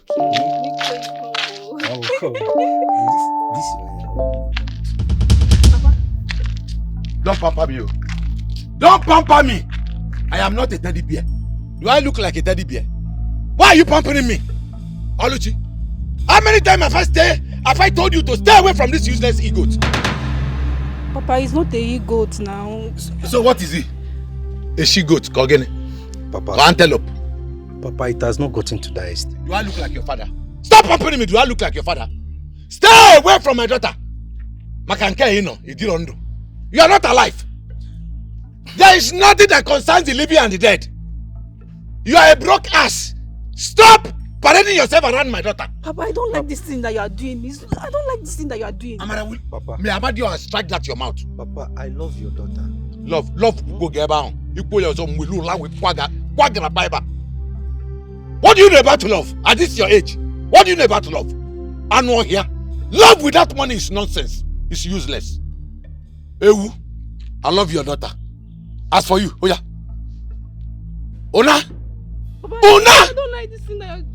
Don't pamper me. Don't pamper me. I am not a teddy bear. Do I look like a teddy bear? Why are you pampering me? Oluchi, how many times have I told you to stay away from this useless e-goat? Papa, he's not a e-goat now. So what is he? A she-goat, Kogene? Papa. Or antelope? Papa, it has not gotten to that extent. Do I look like your father? Stop pampering me. Do I look like your father? Stay away from my daughter. Makanke, you are not alive. There is nothing that concerns the living and the dead. You are a broke ass. Stop parading yourself around my daughter. Papa, I don't like this thing that you are doing. I don't like this thing that you are doing. Amara, Papa. May Amadio strike that your mouth. Papa, I love your daughter. Love, go get down. You pull yourself with quagga fiber. What do you know about love? At this your age, what do you know about love? I know here. Love without money is nonsense. It's useless. Ewu, I love your daughter. As for you, Oya. Ona! Papa, Ona! I don't like this thing that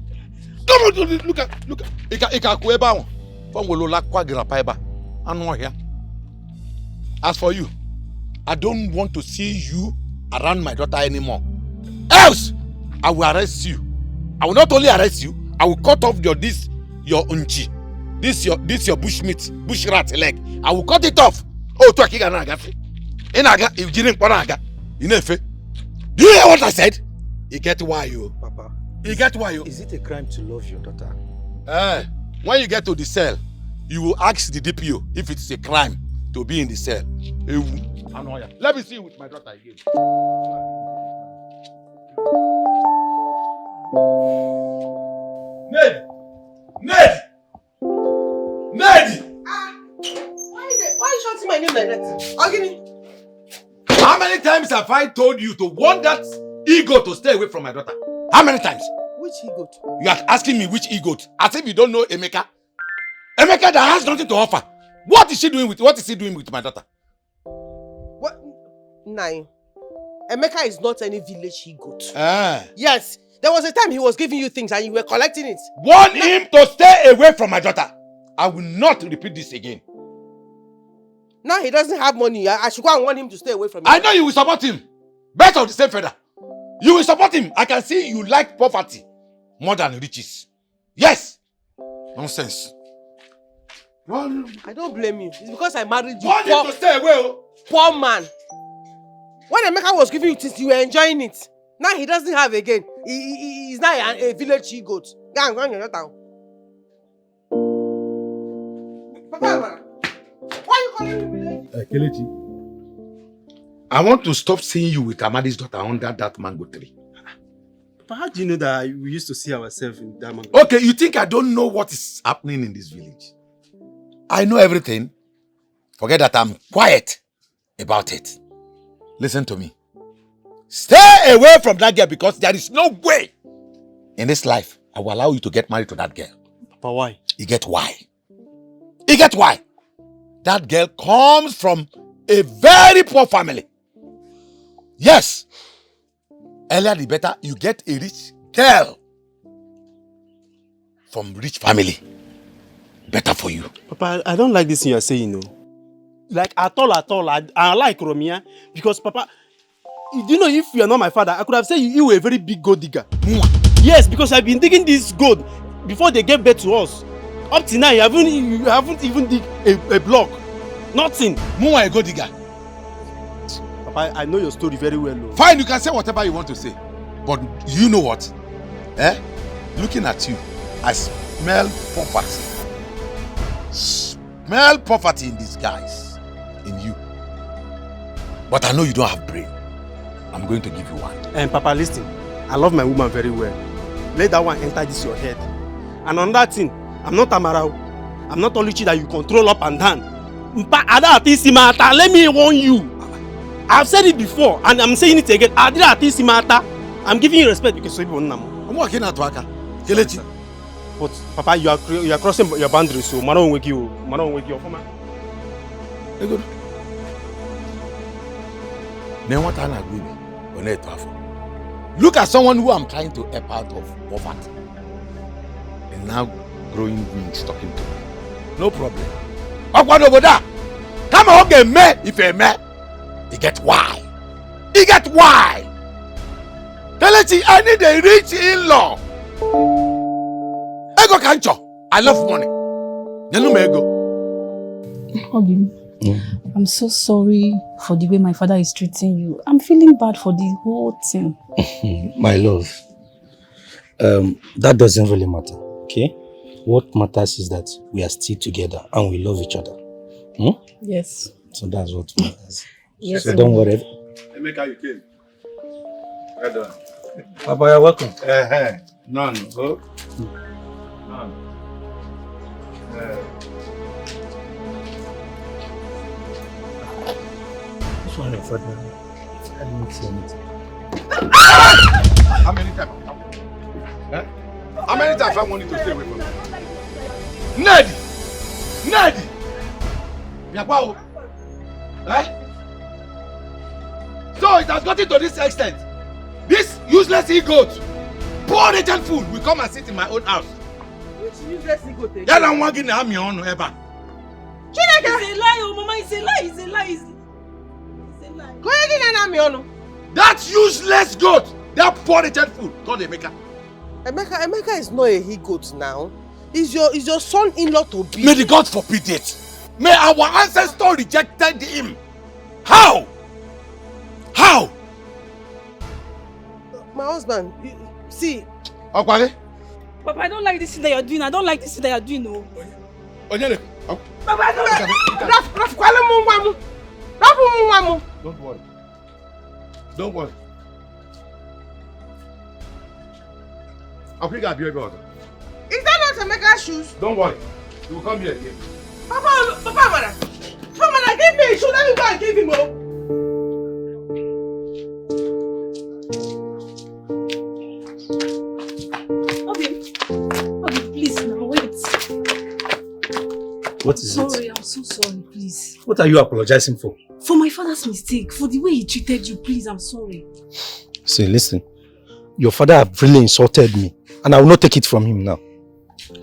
Look at. Ika kueba on. From Wolola quagga fiber. I know here. As for you, I don't want to see you around my daughter anymore. Else, I will arrest you. I will not only arrest you, I will cut off your unchi. This your bush rat leg. I will cut it off. Oh, to akiga na agafe. Inaga, if you didn't panaga, inefe. Do you hear what I said? You get why you. Papa. You get why you. Is it a crime to love your daughter? When you get to the cell, you will ask the DPO if it's a crime to be in the cell. Let me see you with my daughter again. Ned! Why are you shouting my name like that? Agini. How many times have I told you to want that ego to stay away from my daughter? How many times? Which ego? You are asking me which ego? As if you don't know Emeka. Emeka that has nothing to offer. What is he doing with my daughter? What? Nine. Emeka is not any village he-goat. Yes. There was a time he was giving you things and you were collecting it. Want him to stay away from my daughter. I will not repeat this again. Now he doesn't have money. I should go and want him to stay away from me. I know you will support him. Birds of the same feather. You will support him. I can see you like poverty more than riches. Yes. Nonsense. I don't blame you. It's because I married you. Want him to stay away. Poor man. When Emeka was giving you things, you were enjoying it. Now he doesn't have again. He's not a village she-goat. Go on your daughter. Papa, why are you calling me village? Kelechi, I want to stop seeing you with Amadi's daughter under that mango tree. But how do you know that we used to see ourselves in that mango? Okay, you think I don't know what is happening in this village? I know everything. Forget that I'm quiet about it. Listen to me. Stay away from that girl because there is no way in this life I will allow you to get married to that girl. Papa, why? You get why? You get why? That girl comes from a very poor family. Yes. Earlier the better you get a rich girl from rich family. Better for you. Papa, I don't like this thing you're saying, no. Like at all, I like Romia because Papa, you know, if you are not my father, I could have said you were a very big gold digger. Yes, because I've been digging this gold before they gave birth to us. Up to now, you haven't even dig a block. Nothing. Mwa a gold digger. Papa, I know your story very well. No? Fine, you can say whatever you want to say. But you know what? Looking at you, I smell poverty. Smell poverty in disguise. In you. But I know you don't have brain. I'm going to give you one. And Papa, listen. I love my woman very well. Let that one enter this your head. And on that thing, I'm not Amarao. I'm not Oluchi that you control up and down. Let me warn you. I've said it before and I'm saying it again. I'm giving you respect because people know. I'm working at Waka. Kelechi. But Papa, you are crossing your boundaries, so I don't wake you. Good. Look at someone who I'm trying to help out of poverty. and now growing wings talking to me. No problem. Awkward over there. Come on, get me if you me. You get why? You get why? Kelechi, I need a rich in-law. Ego kancho. I love money. Nenu me ego. Obi, I'm so sorry for the way my father is treating you. I'm feeling bad for the whole thing. My love, that doesn't really matter, okay? What matters is that we are still together and we love each other. Yes. So that's what matters. Yes. So don't worry. Emeka, you came. Well done. Papa, you're welcome. None. Go. None. This one, your father. I didn't see anything. How many times? How many times I want you to stay away from me? Ned! Wow. So it has gotten to this extent. This useless e-goat, poor agent fool, will come and sit in my own house. Which useless ego take? Yeah, I'm working on me on ever. It's a lie, oh mama, it's a lie, it's a lie. It's a lie. Go ahead and Amiono. That useless goat, that poor agent fool, called Emeka. Emeka is not a he-goat now. Is your son-in-law to be? May the God forbid it. May our ancestors rejected him. How? My husband, see. Okwale? Papa, I don't like this thing that you're doing. I don't like this thing that you're doing, no. Onyele. Papa, I don't like. Don't worry. Don't worry. I'll pick up your brother. Is that not Emeka's shoes? Don't worry. You will come here again. Papa, mother, give me a shoe. Let me go and give him up. Okay, please now, wait. What is it? Sorry, I'm so sorry, please. What are you apologizing for? For my father's mistake, for the way he treated you, please, I'm sorry. See, listen. Your father have really insulted me, and I will not take it from him now.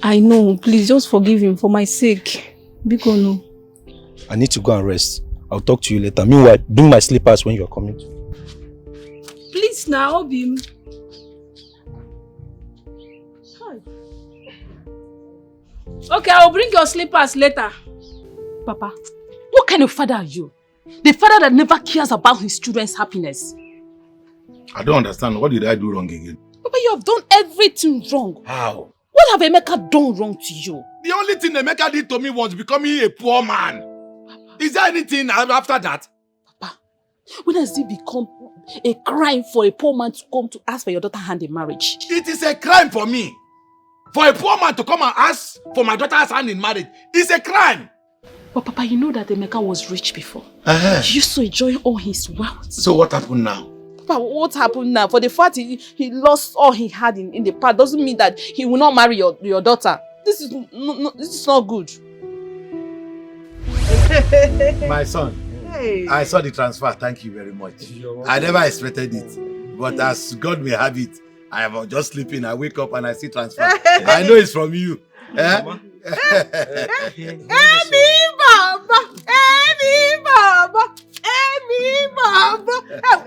I know, please, just forgive him for my sake. Biko no. I need to go and rest. I'll talk to you later. Meanwhile, bring my slippers when you are coming. Please now, Obim. Okay, I'll bring your slippers later. Papa, what kind of father are you? The father that never cares about his children's happiness. I don't understand. What did I do wrong again? Papa, you have done everything wrong. How? What have Emeka done wrong to you? The only thing Emeka did to me was becoming a poor man. Is there anything after that? Papa, when has it become a crime for a poor man to come to ask for your daughter's hand in marriage? It is a crime for me. For a poor man to come and ask for my daughter's hand in marriage is a crime. But Papa, you know that Emeka was rich before. He used to enjoy all his wealth. So what happened now? Papa, what happened now? For the fact he lost all he had in the past doesn't mean that he will not marry your daughter. This is not good. My son, Hey. I saw the transfer. Thank you very much. I never expected it. But as God may have it, I am just sleeping. I wake up and I see transfer. I know it's from you. Baba.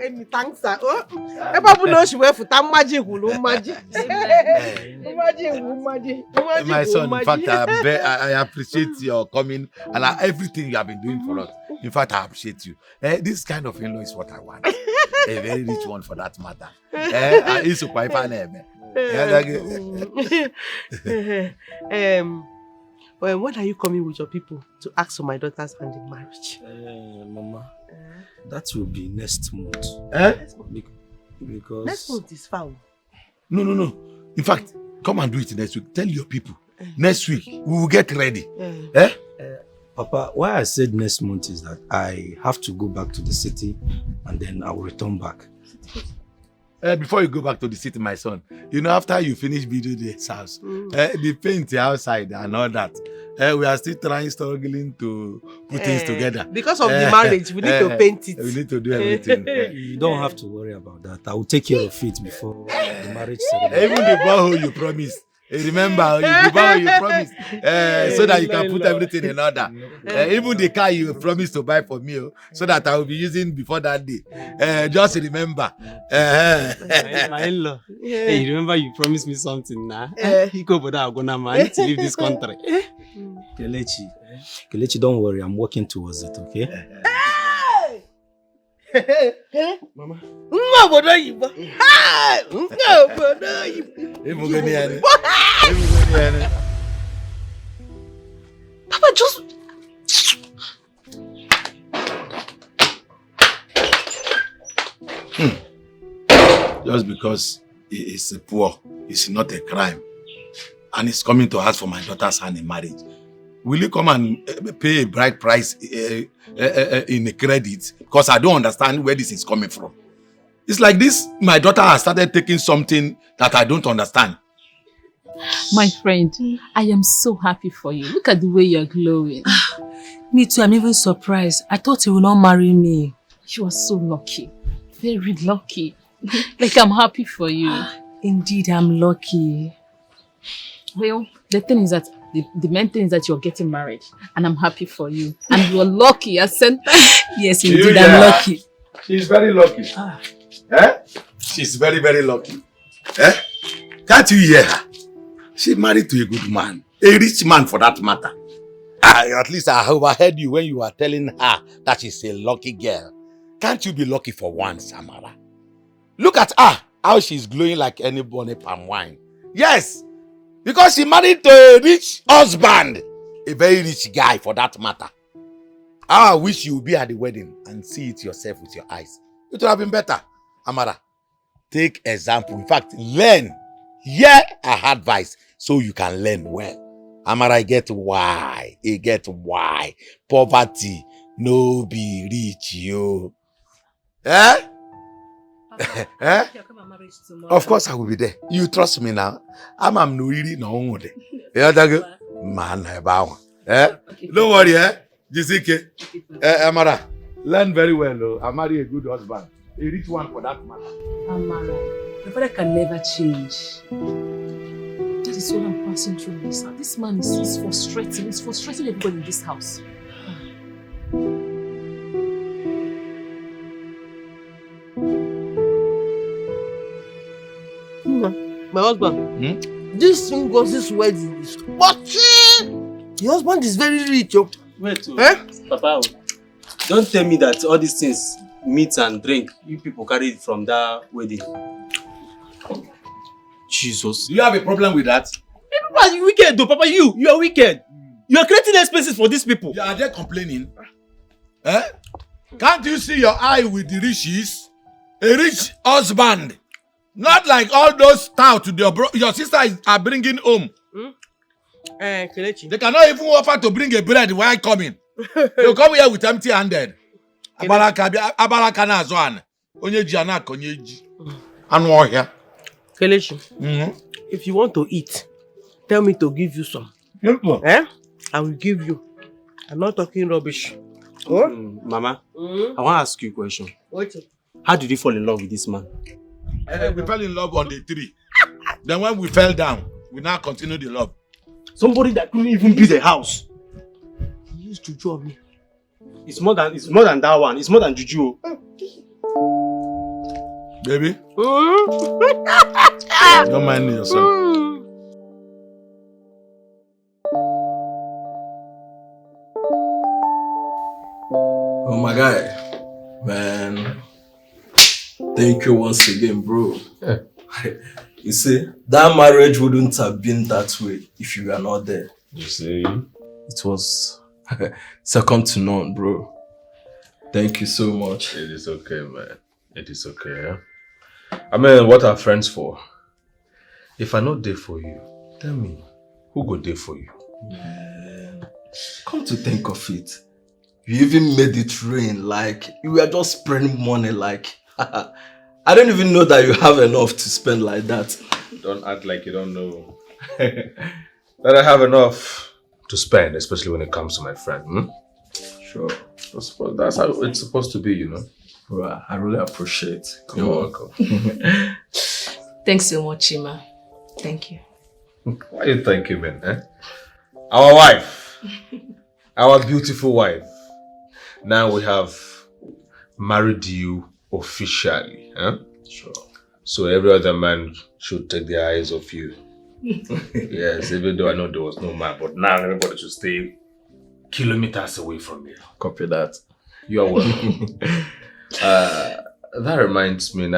Emi, thanks, sir. Ebabu no she wear for tamaji hulu maji. My son, in fact, I appreciate your coming and everything you have been doing for us. In fact, I appreciate you. This kind of in-law is what I want. A very rich one for that matter. Well, when are you coming with your people to ask for my daughter's hand in marriage? Mama, that will be next month. Because Next month is foul. No. In fact, come and do it next week. Tell your people. Next week, we will get ready. Papa, why I said next month is that I have to go back to the city and then I will return back. Before you go back to the city, my son, you know, after you finish building this house, the paint outside and all that, we are still struggling to put things together. Because of the marriage, we need to paint it. We need to do everything. You don't have to worry about that. I will take care of it before the marriage ceremony. Even the borehole you promised, Remember, you buy what you promised, so that you can put everything in order. Even the car you promised to buy for me, so that I will be using before that day. Just remember. My in-law. Hey, you remember you promised me something, nah? You go, but I'm gonna man to leave this country. Kelechi, don't worry. I'm working towards it, okay? Mama. Papa, just... Just because he is poor, it's not a crime. And he's coming to ask for my daughter's hand in marriage. Will you come and pay a bright price in a credit? Because I don't understand where this is coming from. It's like this, my daughter has started taking something that I don't understand. My friend, I am so happy for you. Look at the way you're glowing. Me too, I'm even surprised. I thought he would not marry me. You are so lucky. Very lucky. Like, I'm happy for you. Indeed, I'm lucky. Well, the thing is that the main thing is that you're getting married, and I'm happy for you. And you're lucky, as center. Yes, indeed, I'm lucky. She's very lucky. She's very, very lucky. Can't you hear her? She married to a good man, a rich man for that matter. At least I overheard you when you were telling her that she's a lucky girl. Can't you be lucky for once, Amara? Look at her, how she's glowing like any bonnet palm wine. Yes, because she married to a rich husband, a very rich guy for that matter. I wish you would be at the wedding and see it yourself with your eyes. It would have been better. Amara, take example. In fact, learn. Hear her advice so you can learn well. Amara, I get why. I get why. Poverty no be rich, yo. Eh? Eh? Of course I will be there. You trust me now. I'm no really no one there. Man, don't worry, Jisike. Amara, learn very well, though. I marry a good husband. A rich one for that matter. Amara, your father can never change. That is what I'm passing through this. This man is frustrating. He's frustrating everybody in this house. My husband, this thing goes this wedding is watching. The husband is very rich, yo. Wait, Papa, don't tell me that all these things, meat and drink, you people carried from that wedding. Jesus. Do you have a problem with that? Papa, you wicked though, Papa, you are wicked. You are creating expenses for these people. Are they complaining? Eh? Can't you see your eye with the riches? A rich husband. Not like all those touts your sisters are bringing home. Kelechi. They cannot even offer to bring a bread while coming. They'll come here with empty-handed. Abaraka na azwan. Onyeji anak onyeji. Anu here. Kelechi. If you want to eat, tell me to give you some. I will give you. I'm not talking rubbish. Mama, I want to ask you a question. What? How did you fall in love with this man? We fell in love on the tree. Then when we fell down, we now continue the love. Somebody that couldn't even build a house. He used to draw me. It's more than that one. It's more than juju. Baby. Don't mind yourself. Oh my guy, man. Thank you once again, bro. You see, that marriage wouldn't have been that way if you were not there. You see? It was second to none, bro. Thank you so much. It is okay, man. It is okay. I mean, what are friends for? If I not there for you, tell me, who go there for you? Man, come to think of it, you even made it rain like you were just spending money like... I don't even know that you have enough to spend like that. Don't act like you don't know. That I have enough to spend, especially when it comes to my friend. Sure. That's how it's supposed to be, you know. Bro, I really appreciate it. You're welcome. Thanks so much, Chima. Thank you. Why are you thanking me, eh? Our wife. Our beautiful wife. Now we have married you officially, huh? Sure. So every other man should take their eyes off you. Yes, even though I know there was no man, but now everybody should stay kilometers away from you. Copy that. You are welcome. That reminds me,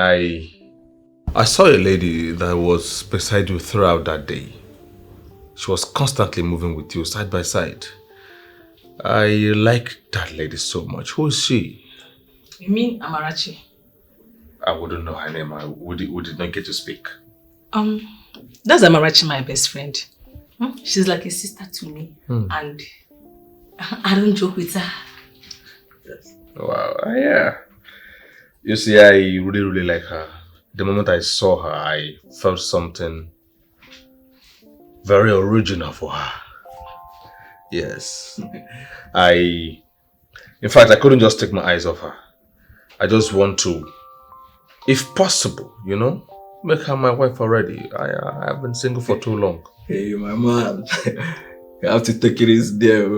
I saw a lady that was beside you throughout that day. She was constantly moving with you side by side. I like that lady so much. Who is she? You mean Amarachi? I wouldn't know her name. We did not get to speak. That's Amarachi, my best friend. She's like a sister to me. And I don't joke with her. Yes. Wow, yeah. You see, I really, really like her. The moment I saw her, I felt something very original for her. Yes. In fact, I couldn't just take my eyes off her. I just want to, if possible, make her my wife already. I have been single for too long. Hey, my man. You have to take it easy there.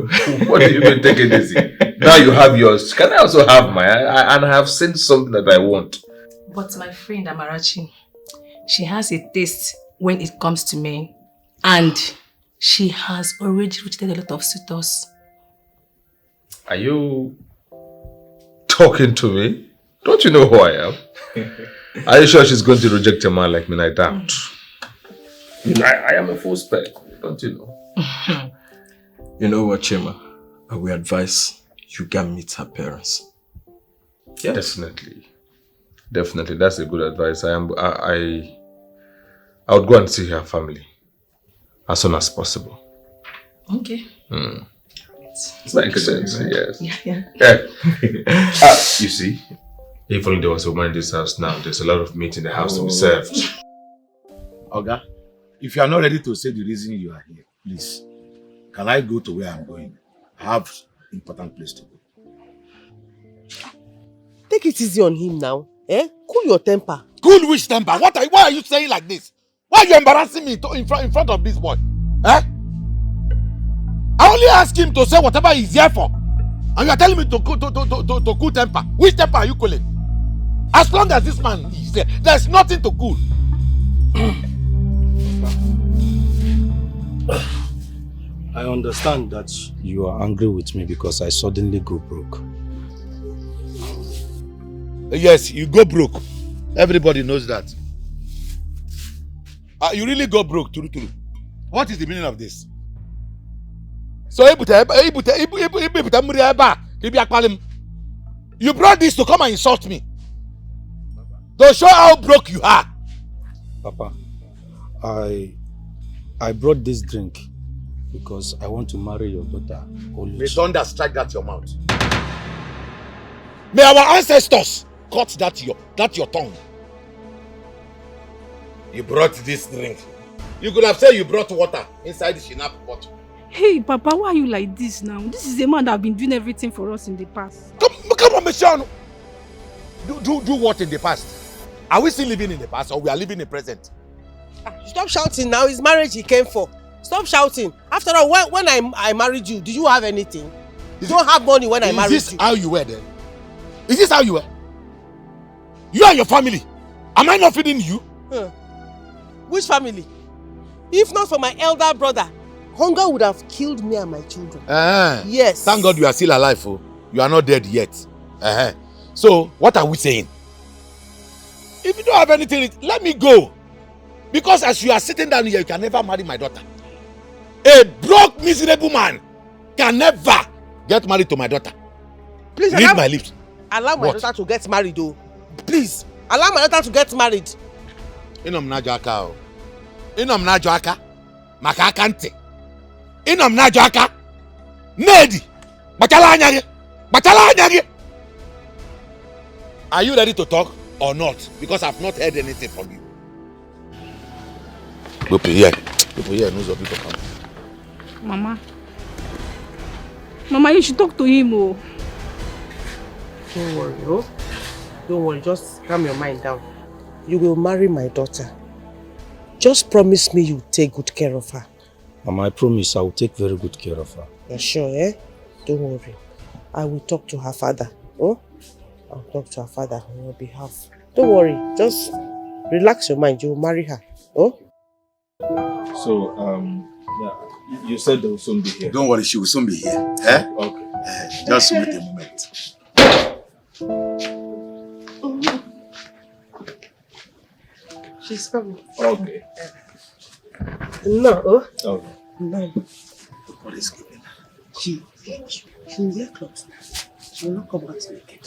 What do you mean take it easy? Now you have yours. Can I also have mine? And I have seen something that I want. But my friend Amarachi, she has a taste when it comes to men. And she has already rejected a lot of suitors. Are you talking to me? Don't you know who I am? Are you sure she's going to reject a man like me? I doubt. I am a full spec. Don't you know? You know what, Chima? I will advise you can meet her parents. Yes. Definitely. That's a good advice. I would go and see her family as soon as possible. Okay. Makes sense, yes. Yeah. You see, if only there was a woman in this house now, there's a lot of meat in the house to be served. Oga, if you are not ready to say the reason you are here, please, can I go to where I'm going? I have important place to go. Take it easy on him now. Cool your temper. Cool which temper? Why are you saying like this? Why are you embarrassing me in front of this boy? I only ask him to say whatever he's here for. And you are telling me to cool temper. Which temper are you cooling? As long as this man is there, there's nothing to cool. I understand that you are angry with me because I suddenly go broke. Yes, you go broke. Everybody knows that. You really go broke, Turu. What is the meaning of this? So you brought this to come and insult me. To show how broke you are. Papa, I brought this drink because I want to marry your daughter. May thunder strike that your mouth. May our ancestors cut that your tongue. You brought this drink. You could have said you brought water inside the shinap bottle. Hey, Papa, why are you like this now? This is a man that has been doing everything for us in the past. Come on, Michelle. Do what in the past? Are we still living in the past or we are living in the present? Stop shouting now. It's marriage he came for. Stop shouting. After all, when I married you, did you have anything? You don't have money when I married you. Is this how you were then? Is this how you were? You and your family. Am I not feeding you? Which family? If not for my elder brother, hunger would have killed me and my children. Yes. Thank God you are still alive. Oh. You are not dead yet. So, what are we saying? If you don't have anything, let me go. Because as you are sitting down here, you can never marry my daughter. A broke, miserable man can never get married to my daughter. Please read my lips. Allow my daughter to get married, though. Please, allow my daughter to get married. Inom najoaka. Inom najoaka. Makakante. Inom najoaka. Nedi. Bachala anyage. Are you ready to talk or not? Because I've not heard anything from you. People here knows of people come. Mama, you should talk to him. Oh. Don't worry, oh. Don't worry, just calm your mind down. You will marry my daughter. just promise me you'll take good care of her. Mama, I promise I will take very good care of her. You're sure, eh? Don't worry. I will talk to her father. Oh? I'll talk to her father on your behalf. Don't worry. Just relax your mind. You'll marry her. Oh? So, yeah, you said they will soon be here. Don't worry, she will soon be here. Eh? Okay. Just wait a moment. She's coming. Okay. No, oh? Okay. No. What is going on? She will wear clothes. She will not come out naked.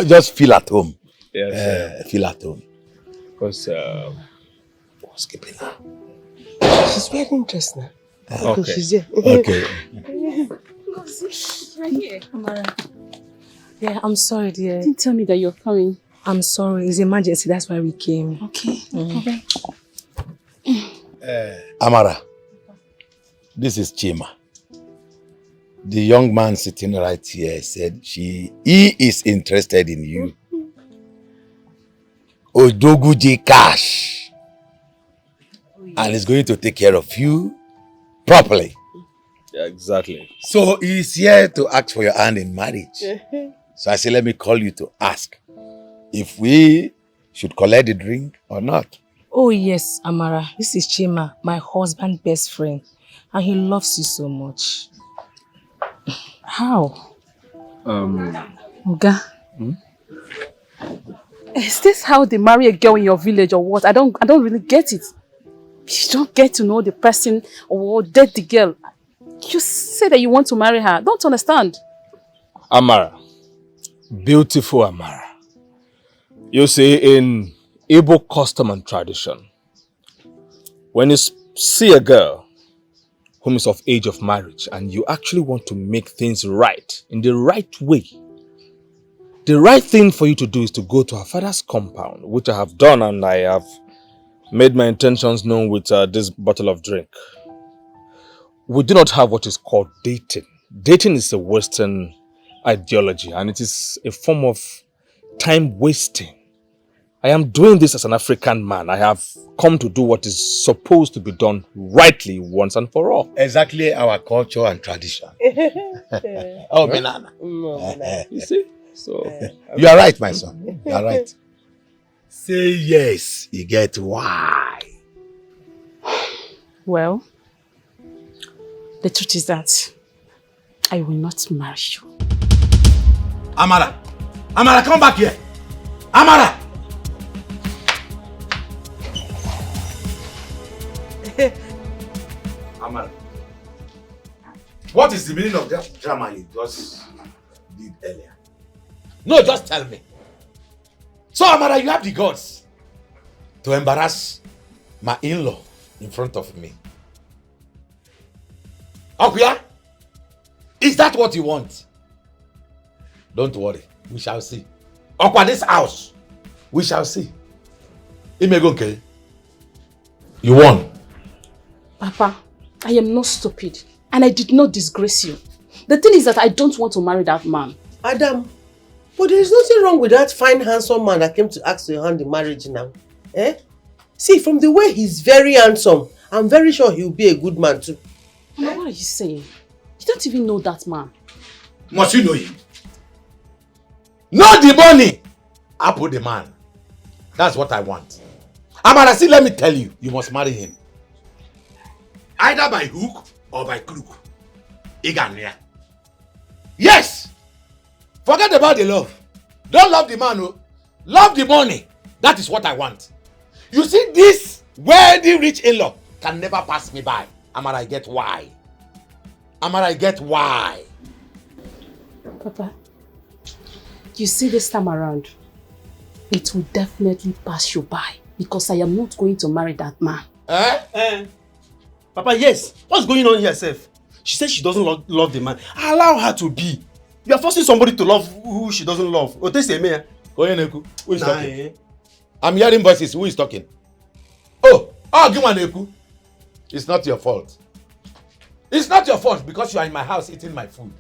Just feel at home. Yes. Feel at home. Because, What's keeping her? She's wearing dress now. okay. She's here. Okay. Right here, Amara. Yeah, I'm sorry, dear. You didn't tell me that you're coming. I'm sorry. It's emergency. That's why we came. Okay, no problem. Amara, this is Chima. The young man sitting right here said he is interested in you. Odoguji cash. And is going to take care of you properly. Yeah, exactly. So he's here to ask for your hand in marriage. So I said, let me call you to ask if we should collect the drink or not. Oh, yes, Amara. This is Chima, my husband's best friend. And he loves you so much. How? Oga. Is this how they marry a girl in your village or what? I don't really get it. You don't get to know the person or date the girl. You say that you want to marry her. Don't understand. Amara. Beautiful Amara. You see, in Igbo custom and tradition, when you see a girl whom is of age of marriage and you actually want to make things right, in the right way, the right thing for you to do is to go to her father's compound, which I have done, and I have made my intentions known with this bottle of drink. We do not have what is called dating. Dating is a Western ideology and it is a form of time wasting. I am doing this as an African man. I have come to do what is supposed to be done rightly once and for all. Exactly our culture and tradition. Oh, Menana. You see? So You are right, my son. You are right. Say yes, you get why. Well, the truth is that I will not marry you. Amara! Amara, come back here! Amara! Amara. What is the meaning of that drama you just did earlier? No, just tell me. So, Amara, you have the guts to embarrass my in-law in front of me. Okuya? Is that what you want? Don't worry, we shall see. Okwa, this house, we shall see. Imegonke, you won. Papa, I am not stupid and I did not disgrace you. The thing is that I don't want to marry that man. Adam, but there is nothing wrong with that fine, handsome man that came to ask your hand in marriage now. Eh? See, from the way he's very handsome, I'm very sure he'll be a good man too. Mama, what are you saying? You don't even know that man. Must you know him? Know the money. I put the man. That's what I want. Amara, see, let me tell you, you must marry him. Either by hook or by crook. Igania. Yes! Forget about the love. Don't love the man, oh. Love the money. That is what I want. You see, this wealthy rich in-law can never pass me by. Amara, I get why. Amara, I get why. Papa, you see, this time around, it will definitely pass you by because I am not going to marry that man. Papa, yes. What's going on here, Seth? She says she doesn't love the man. Allow her to be. You are forcing somebody to love who she doesn't love. Who is talking? I'm hearing voices. Who is talking? Oh, Gimaneku. It's not your fault. It's not your fault because you are in my house eating my food.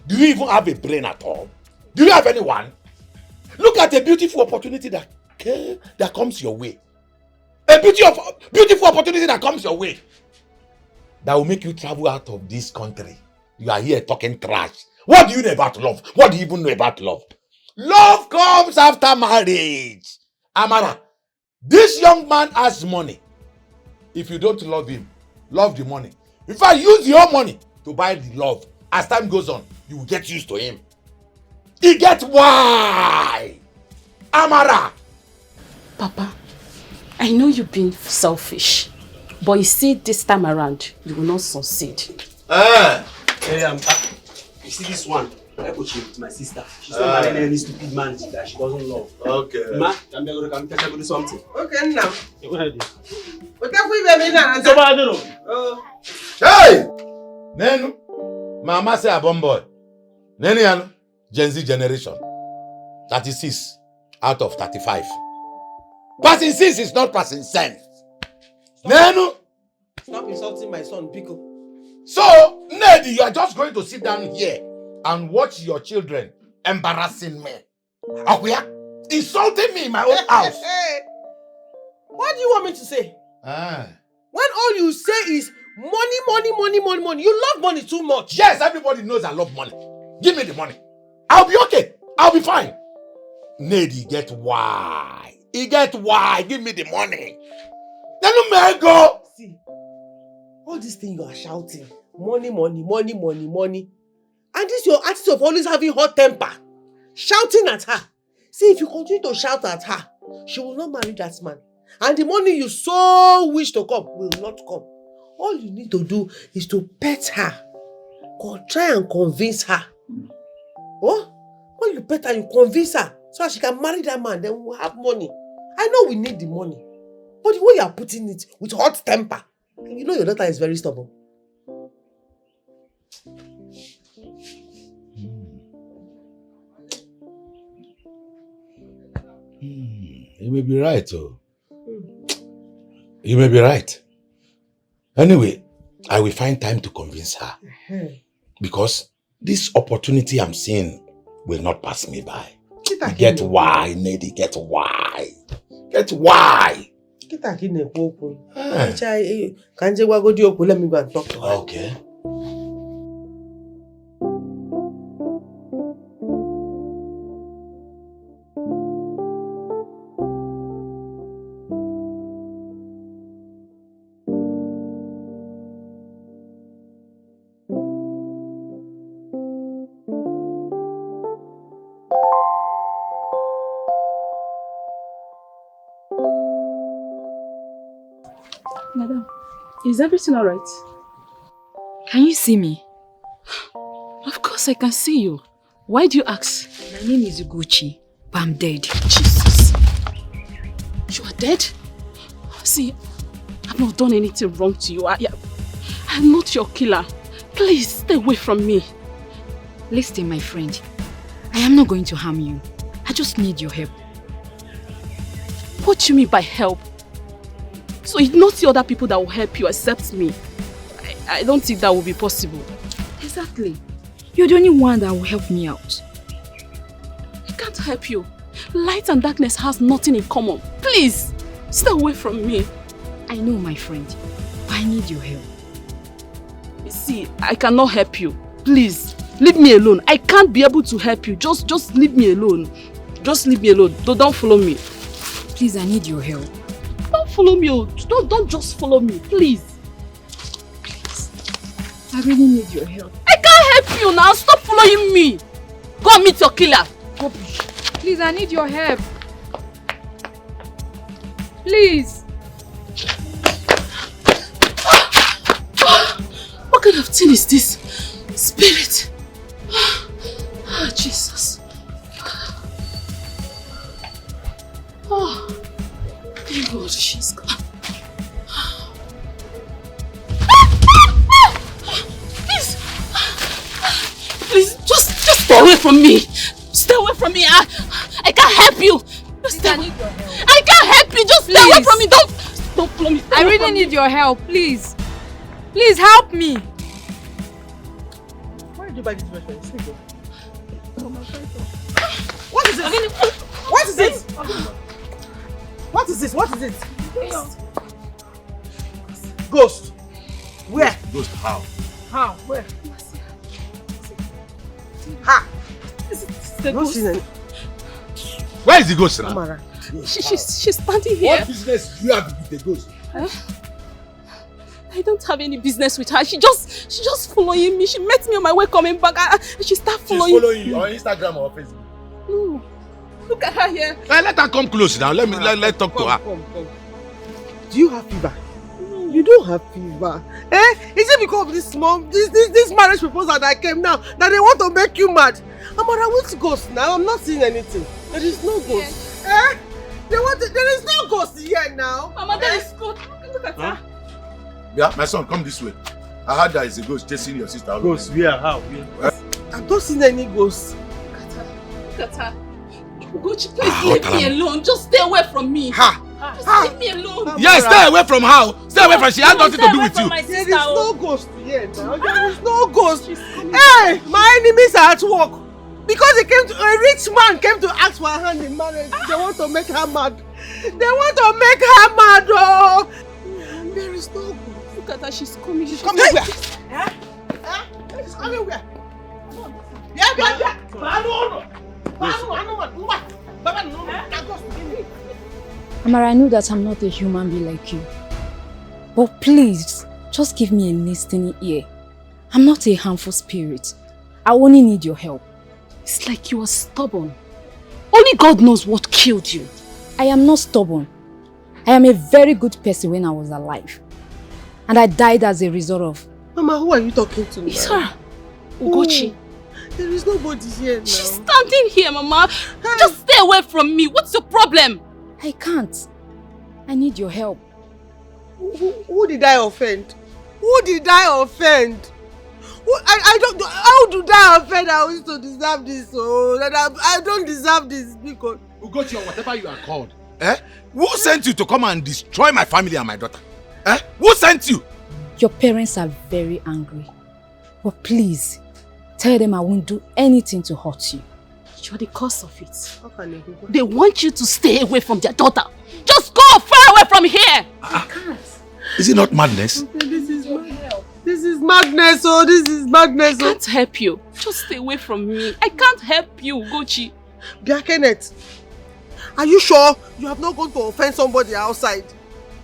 Do you even have a brain at all? Do you have anyone? Look at the beautiful opportunity that okay, that comes your way. A beautiful opportunity that comes your way. That will make you travel out of this country. You are here talking trash. What do you know about love? What do you even know about love? Love comes after marriage. Amara, this young man has money. If you don't love him, love the money. If I use your money to buy the love, as time goes on, you will get used to him. He gets why? Amara. Papa, I know you've been selfish, but you see this time around, you will not succeed. Hey, you see this one? I coach with my sister. She's not marrying any stupid man that she doesn't love. Okay. Ma, I'm going to catch up with something. Okay, now. What are you? What have we been now? Hey! Nenu, Mama say a bomb boy. Nenu yano, Gen Z generation. 36 out of 35. Passing sense is not passing sense. Nenu. Stop insulting my son, Pico. So, Nedi, you are just going to sit down here and watch your children embarrassing me. Akuya, insulting me in my own house. Hey, what do you want me to say? When all you say is money, money, money, money, money. You love money too much. Yes, everybody knows I love money. Give me the money. I'll be okay. I'll be fine. Nedi, get why? He get why? Give me the money. Then you may go. See, all this thing you are shouting, money, money, money, money, money. And this your attitude of always having hot temper. Shouting at her. See, if you continue to shout at her, she will not marry that man. And the money you so wish to come will not come. All you need to do is to pet her. Try and convince her. Oh? When you pet her, you convince her. So that she can marry that man, then we'll have money. I know we need the money. But the way you are putting it with hot temper, you know your daughter is very stubborn. You may be right, oh. You may be right. Anyway, I will find time to convince her. Because this opportunity I'm seeing will not pass me by. Get why, Nedi, get why. Get why. Let me go and talk to her. Okay. Madam, is everything all right? Can you see me? Of course I can see you. Why do you ask? My name is Uguchi, but I'm dead. Jesus. You are dead? See, I've not done anything wrong to you. I'm not your killer. Please, stay away from me. Listen, my friend. I am not going to harm you. I just need your help. What do you mean by help? So it's not the other people that will help you except me. I don't think that will be possible. Exactly. You're the only one that will help me out. I can't help you. Light and darkness has nothing in common. Please, stay away from me. I know, my friend, but I need your help. See, I cannot help you. Please, leave me alone. I can't be able to help you. Just leave me alone. Just leave me alone. Don't follow me. Please, I need your help. Don't follow me. Don't just follow me. Please. I really need your help. I can't help you now. Stop following me. Go and meet your killer. Go. Please, I need your help. Please. What kind of thing is this? Spirit. Oh, Jesus. Oh, thank God she's gone. Please, just stay away from me. Stay away from me. I can't help you. Just I need your help. I can't help you. Just stay away from me. Don't follow me. I really need your help. Please. Please help me. Why did you buy this bread? What is it? What is it? What is this? What is it? Ghost. Where? Ghost how? How? Where? Ha! The Not ghost. seen any. Where is the ghost now? Amara. She's standing here. What business do you have with the ghost? I don't have any business with her. She just following me. She met me on my way coming back and she started following. She's following you on Instagram or Facebook. No. Look at her here. Let her come close now. Let talk to her. Come. Do you have fever? You don't have fever. Eh? Is it because of this marriage proposal that came now that they want to make you mad? Amara, which ghost now? I'm not seeing anything. There is no ghost. Eh? There is no ghost here now. Mama, there is ghost. Look at her. Yeah, my son, come this way. I heard there is a ghost chasing your sister. Ghost, where? How? I've not seen any ghosts. Look at her. Ugochi, please leave me alone. Just stay away from me. Just leave me alone. Yes, stay away from her. Stay away from her. She has nothing to do with you. There is no ghost here now. There is no ghost. Hey, my enemies are at work. Because a rich man came to ask for her hand in marriage. They want to make her mad. Oh. There is no ghost. Look at her. She's coming. She's coming where? She's coming where? Amara, I know that I'm not a human being like you. But please, just give me a listening ear. I'm not a harmful spirit. I only need your help. It's like you are stubborn. Only God knows what killed you. I am not stubborn. I am a very good person when I was alive. And I died as a result of... Mama, who are you talking to? It's her. Ugochi. There is nobody here now. She's standing here, Mama. Just stay away from me. What's your problem? I can't. I need your help. Who did I offend? I don't. How did I offend? I used to deserve this. Oh, that I don't deserve this because. Ugochi or whatever you are called. Who sent you to come and destroy my family and my daughter? Who sent you? Your parents are very angry. But please, tell them I won't do anything to hurt you. You're the cause of it. How can they? They want you to stay away from their daughter. Just go far away from here. I can't. Is it not madness? This is madness. Oh, this is madness. I can't help you. Just stay away from me. I can't help you, Ugochi. Kenneth, are you sure you have not gone to offend somebody outside?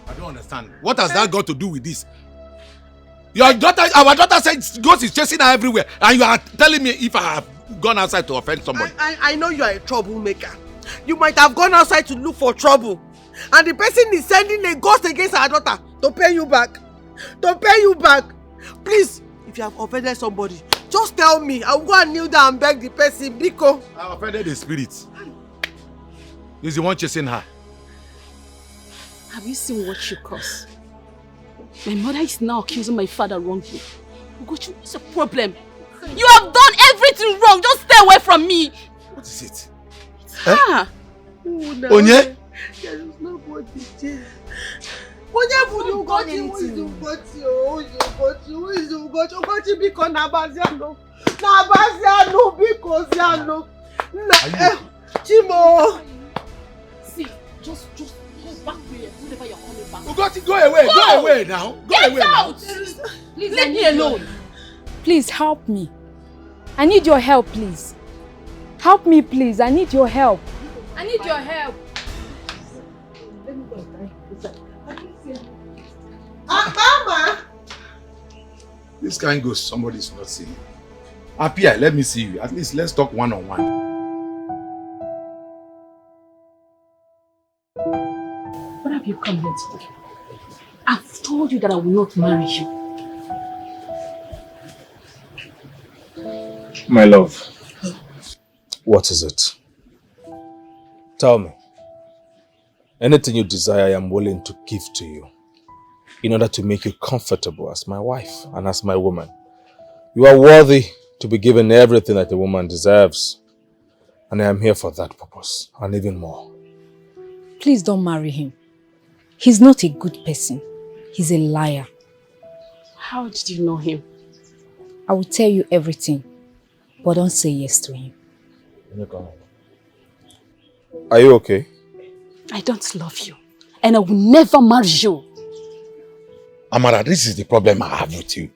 I don't understand. What has that got to do with this? Our daughter said ghost is chasing her everywhere, and you are telling me if I have gone outside to offend somebody. I know you are a troublemaker. You might have gone outside to look for trouble, and the person is sending a ghost against our daughter to pay you back. Please, if you have offended somebody, just tell me. I will go and kneel down and beg the person. Biko. I offended the spirit. He's the one chasing her. Have you seen what you cause? My mother is now accusing my father wrongly. Ugochi, what's the problem? You have done everything wrong. Just stay away from me. What is it? Onye? There is nobody there. Onye would you got him? Who is Ugochi? Ugochi because Nabaziano. Because Ziano. Chimo. See, just go back there. Whenever you're coming back. Ugochi, go away. Go away now. Get out. Please leave me alone. Please help me. I need your help, please. Help me, please. I need your help. I need your help. Mama! This kind goes, somebody's not seeing. Apia, let me see you. At least let's talk one-on-one. What have you come here to do? I've told you that I will not marry you. My love, what is it? Tell me. Anything you desire, I am willing to give to you in order to make you comfortable as my wife and as my woman. You are worthy to be given everything that a woman deserves, and I am here for that purpose and even more. Please don't marry him. He's not a good person. He's a liar. How did you know him? I will tell you everything, but don't say yes to him. Are you okay? I don't love you. and I will never marry you. Amara, this is the problem I have with you.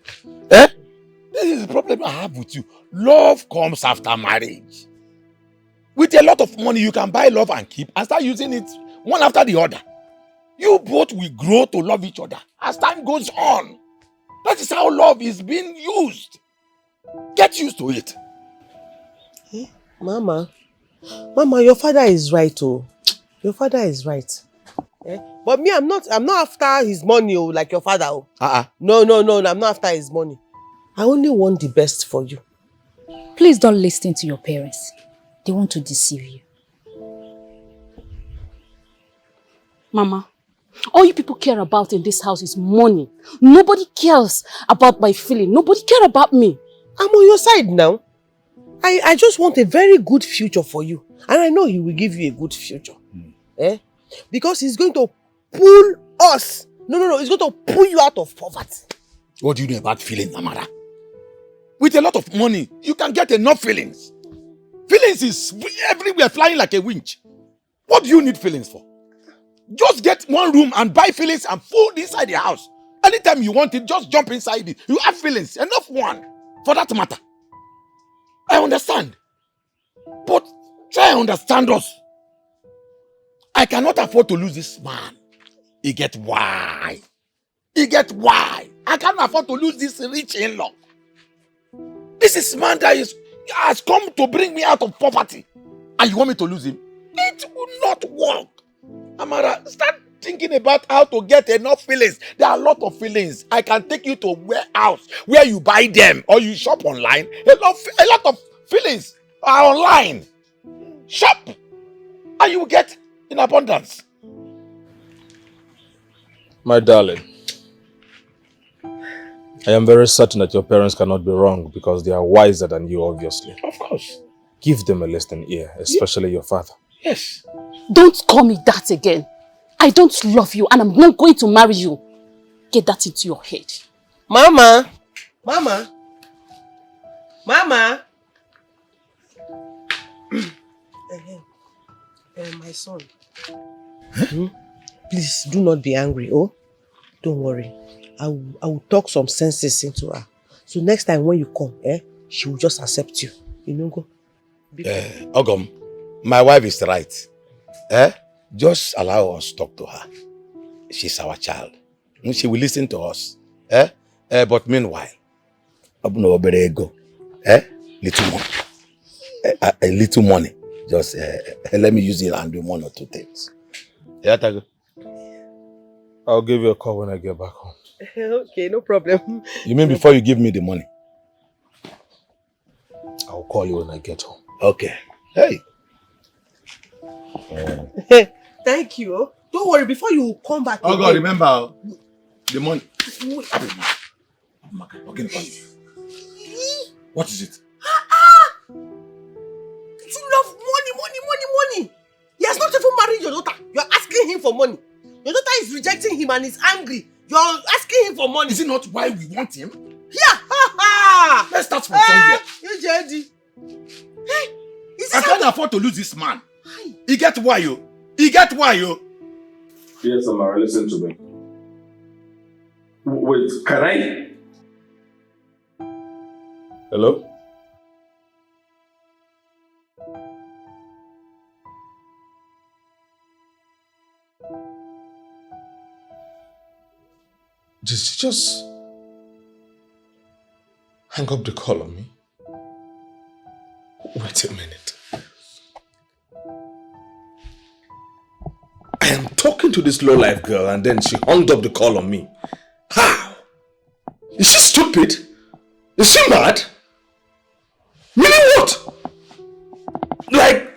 Eh? This is the problem I have with you. Love comes after marriage. With a lot of money, you can buy love and keep and start using it one after the other. You both will grow to love each other as time goes on. That is how love is being used. Get used to it. Eh? Mama, your father is right, oh. Your father is right. Eh? But me, I'm not after his money, oh, like your father, oh. No, I'm not after his money. I only want the best for you. Please don't listen to your parents. They want to deceive you. Mama, all you people care about in this house is money. Nobody cares about my feeling. Nobody cares about me. I'm on your side now. I just want a very good future for you. And I know he will give you a good future. Eh? Because he's going to pull us. No, he's going to pull you out of poverty. What do you know about feelings, Amara? With a lot of money, you can get enough feelings. Feelings is everywhere, flying like a winch. What do you need feelings for? Just get one room and buy feelings and food inside the house. Anytime you want it, just jump inside it. You have feelings, enough one, for that matter. I understand. But try and understand us. I cannot afford to lose this man. You get why? I can't afford to lose this rich in-law. This is man that has come to bring me out of poverty. And you want me to lose him? It will not work. Amara, start thinking about how to get enough feelings. There are a lot of feelings. I can take you to a warehouse where you buy them or you shop online. A lot of feelings are online. Shop and you will get in abundance. My darling, I am very certain that your parents cannot be wrong because they are wiser than you, obviously. Of course. Give them a listening ear, especially your father. Yes. Don't call me that again. I don't love you and I'm not going to marry you. Get that into your head. Mama. My son. Please do not be angry, oh? Don't worry. I will talk some senses into her. So next time when you come, she will just accept you. You know, go. Ogom, my wife is right. Just allow us to talk to her. She's our child. She will listen to us. But meanwhile, little money. A little money. Just let me use it and do 1 or 2 things. Yeah, Tago. I'll give you a call when I get back home. Okay, no problem. You mean before you give me the money? I'll call you when I get home. Okay. Hey. Thank you. Oh. Don't worry, before you come back. Oh God, remember the money. Okay. What is it? You love money. He has not even married your daughter. You're asking him for money. Your daughter is rejecting him and is angry. You're asking him for money. Is it not why we want him? Yeah. Let's start from somewhere. Hey, I can't afford to lose this man. He get why you. Yes, Amara, listen to me. Wait, can I? Hello? Did you just hang up the call on me? Wait a minute. I am talking to this low-life girl and then she hung up the call on me. How? Is she stupid? Is she mad? Meaning what? Like,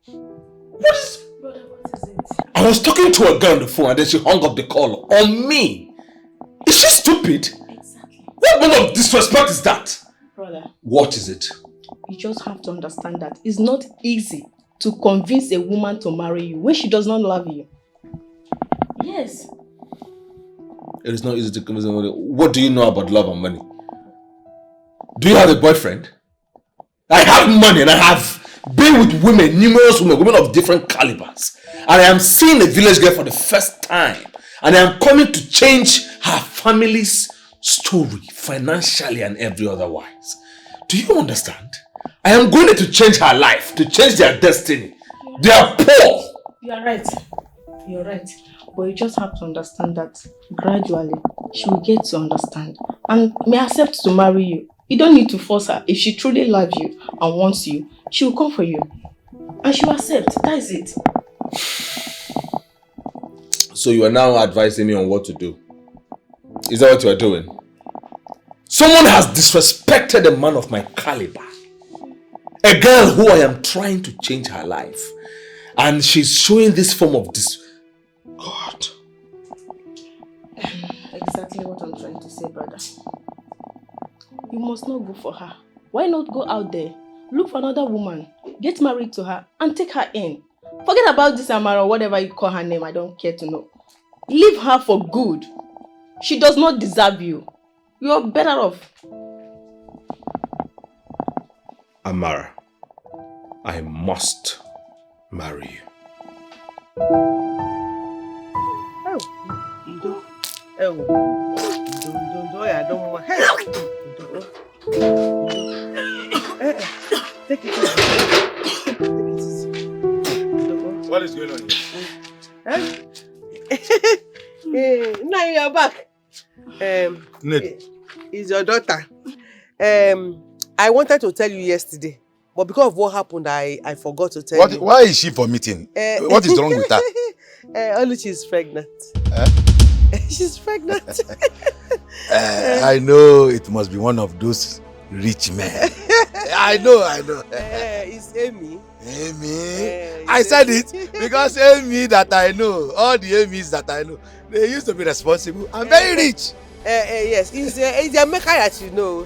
what is... Brother, what is it? I was talking to a girl on the phone and then she hung up the call on me. Is she stupid? Exactly. What kind of disrespect is that? Brother, What is it? you just have to understand that it's not easy to convince a woman to marry you when she does not love you. Yes. It is not easy to convince somebody. What do you know about love and money? Do you have a boyfriend? I have money and I have Be with women, numerous women of different calibers. And I am seeing a village girl for the first time. And I am coming to change her family's story, financially and every otherwise. Do you understand? I am going to change her life, to change their destiny. They are poor. You are right. You're right. But you just have to understand that gradually she will get to understand and may accept to marry you. You don't need to force her. If she truly loves you and wants you, she will come for you. And she will accept. That is it. So you are now advising me on what to do. Is that what you are doing? Someone has disrespected a man of my caliber. A girl who I am trying to change her life. And she's showing this form of God. Exactly what I'm trying to say, brother. You must not go for her. Why not go out there, look for another woman, get married to her, and take her in? Forget about this Amara, whatever you call her name, I don't care to know. Leave her for good. She does not deserve you. You're better off. Amara, I must marry you. Take it easy. What is going on here? Now you're back. Ned. Is your daughter. I wanted to tell you yesterday, but because of what happened, I forgot to tell you. Why is she vomiting? What is wrong with her? Only she's pregnant. She's pregnant. I know it must be one of those rich men. I know. It's Amy. Amy. I said it because Amy that I know, all the Amy's that I know, they used to be responsible and very rich. Yes, it's Emeka that you know.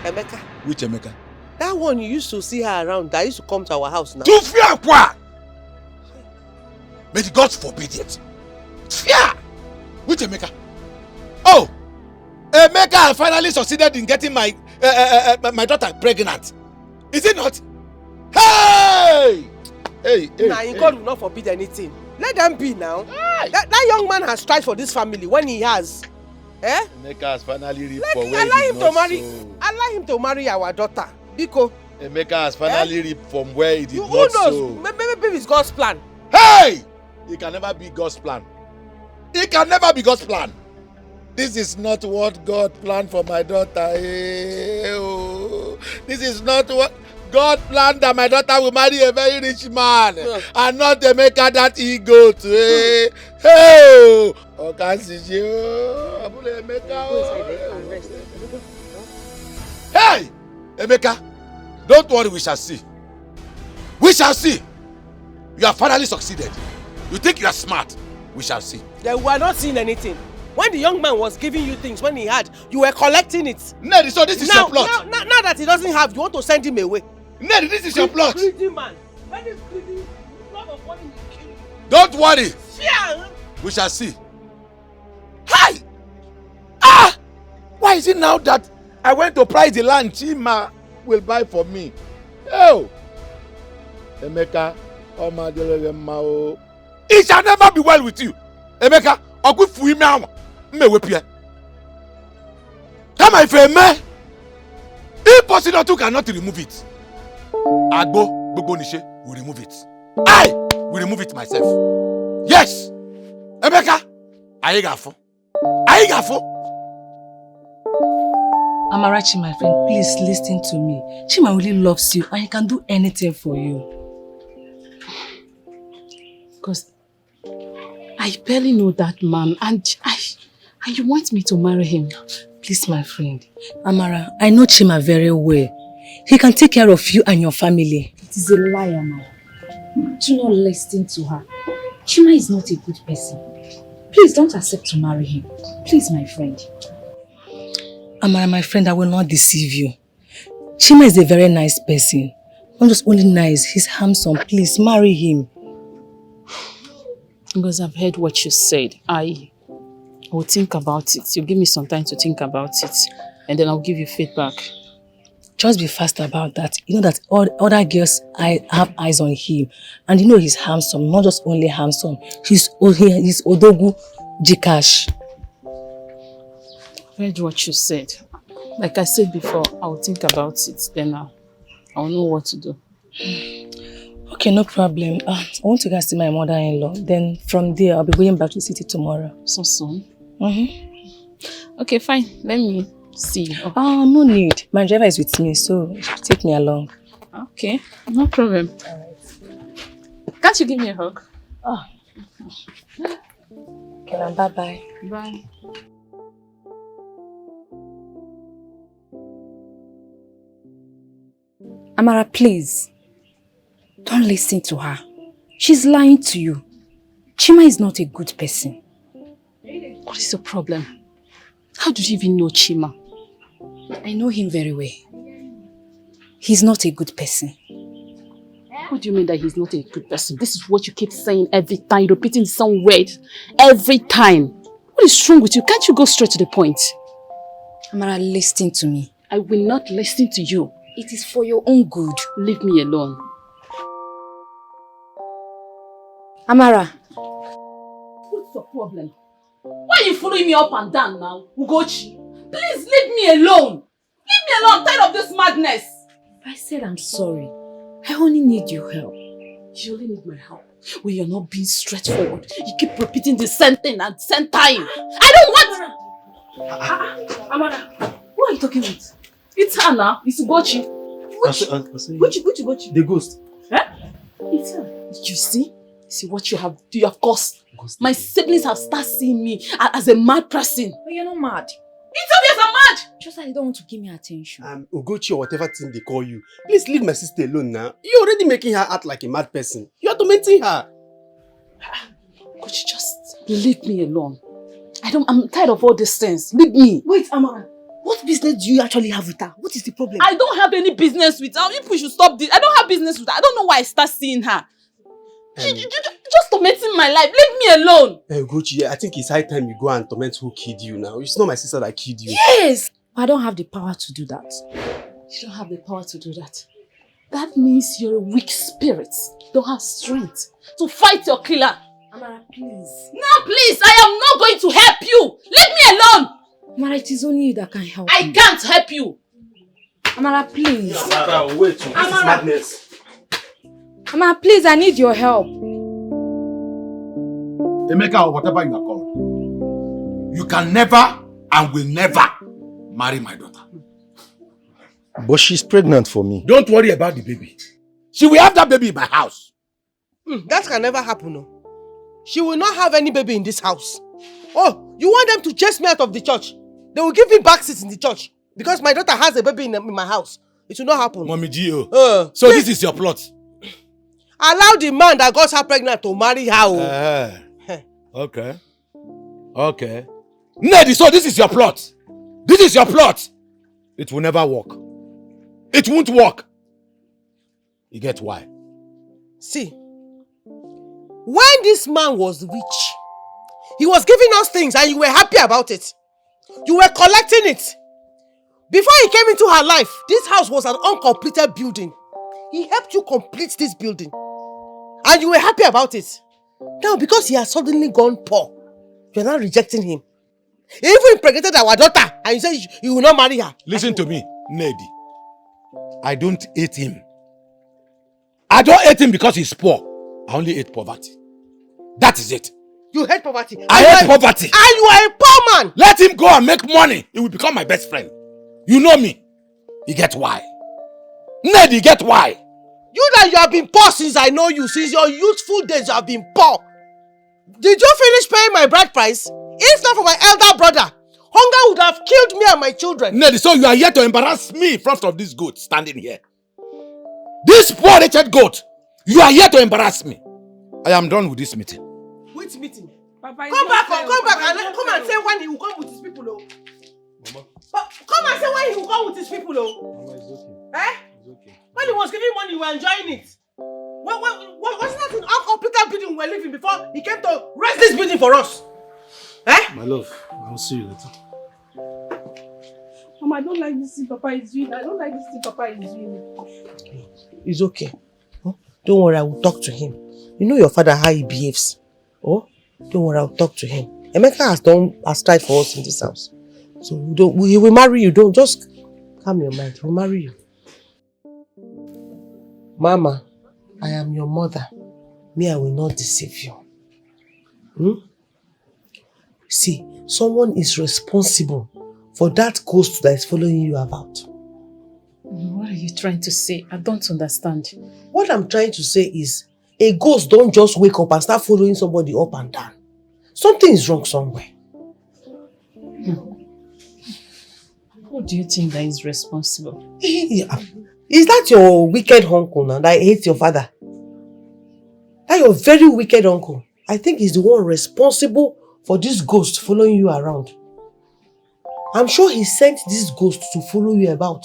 Emeka. Which Emeka? That one you used to see her around, that used to come to our house now. To fear what? May the gods forbid it. Fear! Which Emeka? Oh! Emeka finally succeeded in getting my daughter pregnant. Is it not? Hey! Nah, God will not forbid anything. Let them be now. That young man has tried for this family when he has. Emeka has finally reaped for where allow he him did to not marry. sow. Allow him to marry our daughter. Biko. Emeka has finally reaped from where he did not Who sow. knows? Maybe it's God's plan. Hey! It can never be God's plan. It can never be God's plan. This is not what God planned for my daughter. This is not what God planned, that my daughter will marry a very rich man and not to make her that ego to hey! Hey! Emeka, don't worry, we shall see. We shall see. You have finally succeeded. You think you are smart. We shall see. Yeah, we are not seeing anything. When the young man was giving you things, when he had, you were collecting it. Ned, so this is your plot. Now that he doesn't have, you want to send him away. Ned, this is your plot. Greedy man. When he's greedy, love of money will kill you. Don't worry. Yeah. We shall see. Hi! Ah! Why is it now that I went to price the land Chima will buy for me? Oh! Emeka, it shall never be well with you. Emeka, I'll go for him now. Come my friend, man. Impossible to cannot remove it. Agbo, Nishe will remove it. I will remove it myself. Yes! Emeka, Aigafo. Amarachi, my friend, please listen to me. Chima really loves you and he can do anything for you. Because I barely know that man and you want me to marry him. Please, my friend. Amara, I know Chima very well. He can take care of you and your family. It is a lie, Amara. Do not listen to her. Chima is not a good person. Please don't accept to marry him. Please, my friend. Amara, my friend, I will not deceive you. Chima is a very nice person. Not just only nice, he's handsome. Please, marry him. Because I've heard what you said. I will think about it. You give me some time to think about it. And then I'll give you feedback. Just be fast about that. You know that all other girls have eyes on him. And you know he's handsome. Not just only handsome. He's Odogu Jikash. I heard what you said. Like I said before, I'll think about it. Then I'll know what to do. Okay, no problem. I want to go see my mother-in-law. Then from there, I'll be going back to the city tomorrow. So soon? Okay, fine. Let me see. Oh, no need. My driver is with me, so take me along. Okay, no problem. Alright. Can't you give me a hug? Oh. Okay, now bye-bye. Bye. Amara, please. Don't listen to her. She's lying to you. Chima is not a good person. What is your problem? How did you even know Chima? I know him very well. He's not a good person. What do you mean that he's not a good person? This is what you keep saying every time, repeating the same word every time. What is wrong with you? Can't you go straight to the point? Amara, listen to me. I will not listen to you. It is for your own good. Leave me alone. Amara. What's your problem? Why are you following me up and down now, Ugochi? Please leave me alone. Leave me alone. I'm tired of this madness. I said I'm sorry. I only need your help. You only need my help when you're not being straightforward. You keep repeating the same thing at the same time. I don't want... Amara, who are you talking with? It's her now. It's Ugochi. Which? The ghost. Eh? It's her. You see? See what you have caused. My siblings have started seeing me as a mad person. But you're not mad. It's obvious I'm mad. Just that you don't want to give me attention. Ugochi or whatever thing they call you. Please leave my sister alone now. You're already making her act like a mad person. You're tormenting her. Ugochi, just leave me alone. I'm tired of all these things. Leave me. Wait, Amara. What business do you actually have with her? What is the problem? I don't have any business with her. People should stop this. I don't have business with her. I don't know why I start seeing her. Just tormenting my life. Leave me alone. Hey, Ugochi, I think it's high time you go and torment who killed you now. It's not my sister that killed you. Yes! I don't have the power to do that. You don't have the power to do that. That means you're a weak spirit. You don't have strength to fight your killer. Amara, please. No, please. I am not going to help you. Leave me alone. Amara, it is only you that can help me. I can't help you. Amara, please. Amara, wait. This is madness. Amara, please, I need your help. Emeka, or whatever you are called, you can never and will never marry my daughter. But she's pregnant for me. Don't worry about the baby. She will have that baby in my house. That can never happen. No. She will not have any baby in this house. Oh, you want them to chase me out of the church? They will give me back seats in the church because my daughter has a baby in my house. It will not happen. Mommy Gio. So this is your plot? Allow the man that got her pregnant to marry her. Okay. Nedi, so this is your plot? This is your plot? It will never work. It won't work. You get why? See, when this man was rich, he was giving us things and you were happy about it. You were collecting it. Before he came into her life, this house was an uncompleted building. He helped you complete this building. And you were happy about it. Now, because he has suddenly gone poor, you're now rejecting him. He even impregnated our daughter and you say you will not marry her. Listen to me, Nedi. I don't hate him. I don't hate him because he's poor. I only hate poverty. That is it. You hate poverty. I hate poverty. And you are a poor man. Let him go and make money. He will become my best friend. You know me. You get why? Nedi, get why? You have been poor since I know you. Since your youthful days you have been poor. Did you finish paying my bride price? If not for my elder brother, hunger would have killed me and my children. Nedi, so you are here to embarrass me in front of this goat standing here. This poor wretched goat. You are here to embarrass me. I am done with this meeting. Which meeting? Papa, come back and say when he will come with his people. Oh. Mama. Come and say when he will come with his people. Oh. Mama, it's okay. Eh? It's okay. When he was giving money, you were enjoying it. Wasn't that an uncompleted building we were living before he came to rest this building for us? Eh? My love, I'll see you later. Mama, I don't like this thing Papa is doing. I don't like this thing Papa is doing. It's okay. Huh? Don't worry, I will talk to him. You know your father, how he behaves. Oh, don't worry, I will talk to him. Emeka has tried for us in this house. So he will marry you. Don't just calm your mind. He will marry you. Mama, I am your mother. Me, I will not deceive you. See, someone is responsible for that ghost that is following you about. What are you trying to say? I don't understand. What I'm trying to say is, a ghost don't just wake up and start following somebody up and down. Something is wrong somewhere. Who do you think that is responsible? Yeah. Is that your wicked uncle now that hates your father? That your very wicked uncle? I think he's the one responsible for this ghost following you around. I'm sure he sent this ghost to follow you about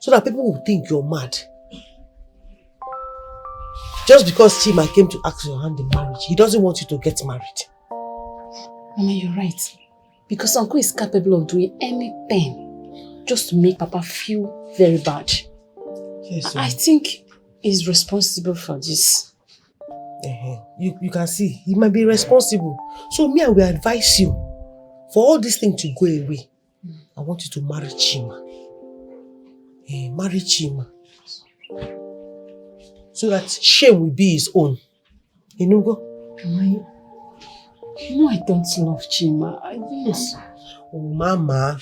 so that people will think you're mad. Just because Chima came to ask your hand in marriage, he doesn't want you to get married. Mama, you're right. Because Uncle is capable of doing anything just to make Papa feel very bad. Yes, I think he's responsible for this. You can see, he might be responsible. So me, I will advise you, for all these things to go away, I want you to marry Chima. Marry Chima. So that shame will be his own. You know, go? Mama, you know I don't love Chima. Yes. Oh, Mama,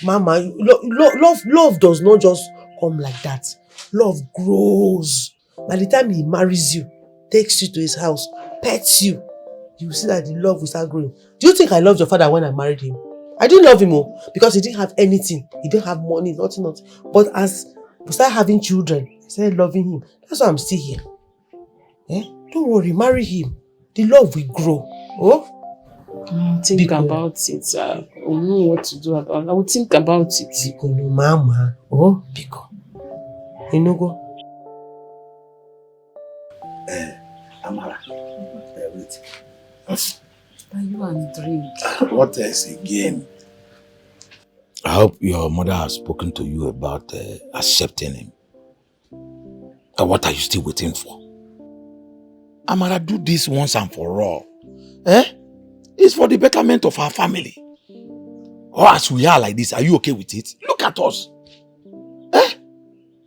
love does not just come like that. Love grows. By the time he marries you, takes you to his house, pets you, you will see that the love will start growing. Do you think I loved your father when I married him? I didn't love him because he didn't have anything. He didn't have money, nothing. But as we start having children, I started loving him. That's why I'm still here. Don't worry, marry him. The love will grow. Oh? I'll think about it. I don't know what to do about it. I will think about it. Biko no mama. Oh, Biko. You know go? Amara. Wait. Are you and drink? What else again? I hope your mother has spoken to you about accepting him. What are you still waiting for? Amara, do this once and for all. It's for the betterment of our family. Or as we are like this, are you okay with it? Look at us.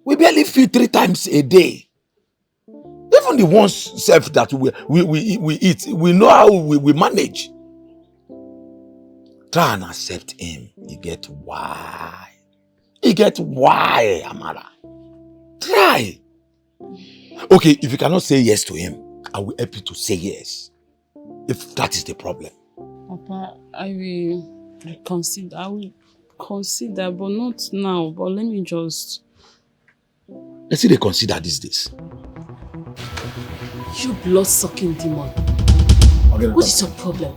We barely feed 3 times a day. Even the ones self that we eat, we know how we manage. Try and accept him. You get why. Amara. Try. Okay, if you cannot say yes to him, I will help you to say yes. If that is the problem. Papa, I will consider, but not now. But let me just... Let's see they consider these days. You blood-sucking demon. What is your problem?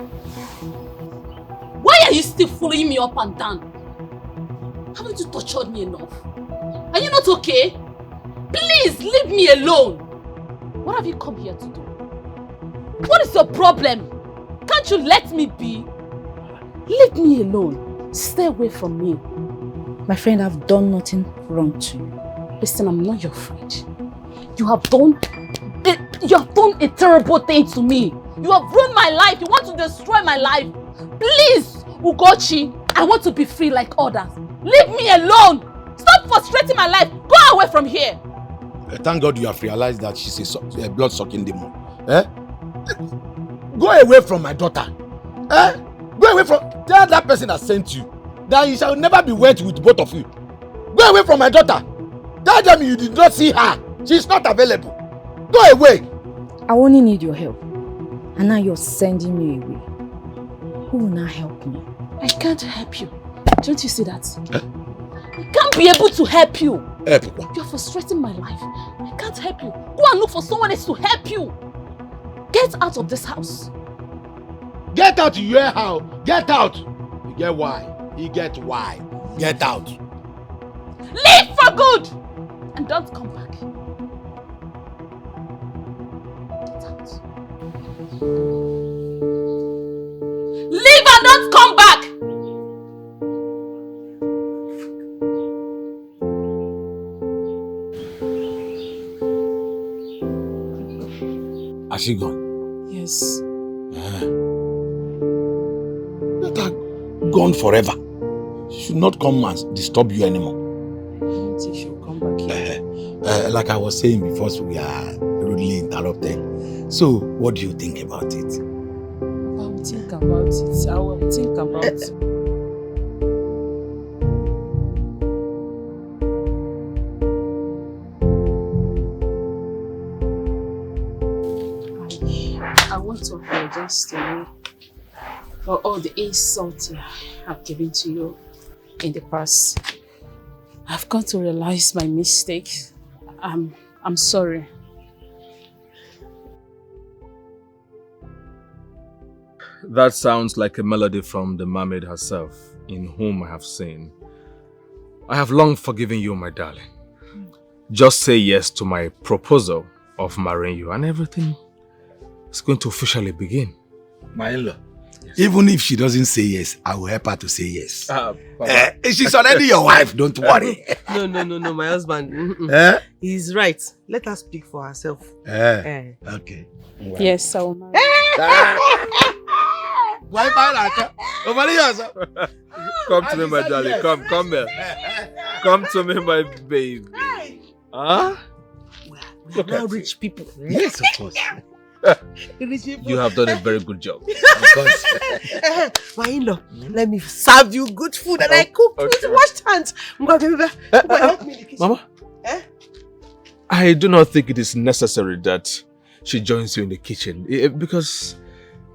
Why are you still following me up and down? Haven't you tortured me enough? Are you not okay? Please, leave me alone. What have you come here to do? What is your problem? Can't you let me be? Leave me alone. Stay away from me. My friend, I've done nothing wrong to you. Listen, I'm not your friend. You have done a terrible thing to me. You have ruined my life. You want to destroy my life. Please, Ugochi, I want to be free like others. Leave me alone. Stop frustrating my life. Go away from here. Thank God you have realized that she's a blood-sucking demon. Go away from my daughter. Go away from... Tell that person that sent you that you shall never be wed with both of you. Go away from my daughter. Tell them you did not see her. She's not available. Go away. I only need your help. And now you're sending me away. Who will now help me? I can't help you. Don't you see that? I can't be able to help you. Help what? You're frustrating my life. I can't help you. Go and look for someone else to help you. Get out of this house. Get out, you hear how? Get out. You get why? You get why? Get out. Leave for good. And don't come back. Get out. Leave and don't come back. Has she gone? Yes. Let her gone forever. She should not come and disturb you anymore. I don't think she'll come back here. Like I was saying before, so we are rudely interrupted. So, what do you think about it? I will think about it. I will think about it. I want to apologize to you for all the insults I've given to you in the past. I've got to realize my mistakes. I'm sorry. That sounds like a melody from the mermaid herself, in whom I have seen. I have long forgiven you, my darling. Just say yes to my proposal of marrying you and everything is going to officially begin. My in-law, even if she doesn't say yes, I will help her to say yes. She's already your wife, don't worry. No, my husband. He's right. Let her speak for herself. Okay. Yes, I will marry. Come to me, my darling. Come here. Come to me, my baby. Huh? We're now rich people. Yes, of course. You have done a very good job. My in-law, let me serve you good food and I cook. Please wash hands. Help me in the kitchen. Mama, I do not think it is necessary that she joins you in the kitchen because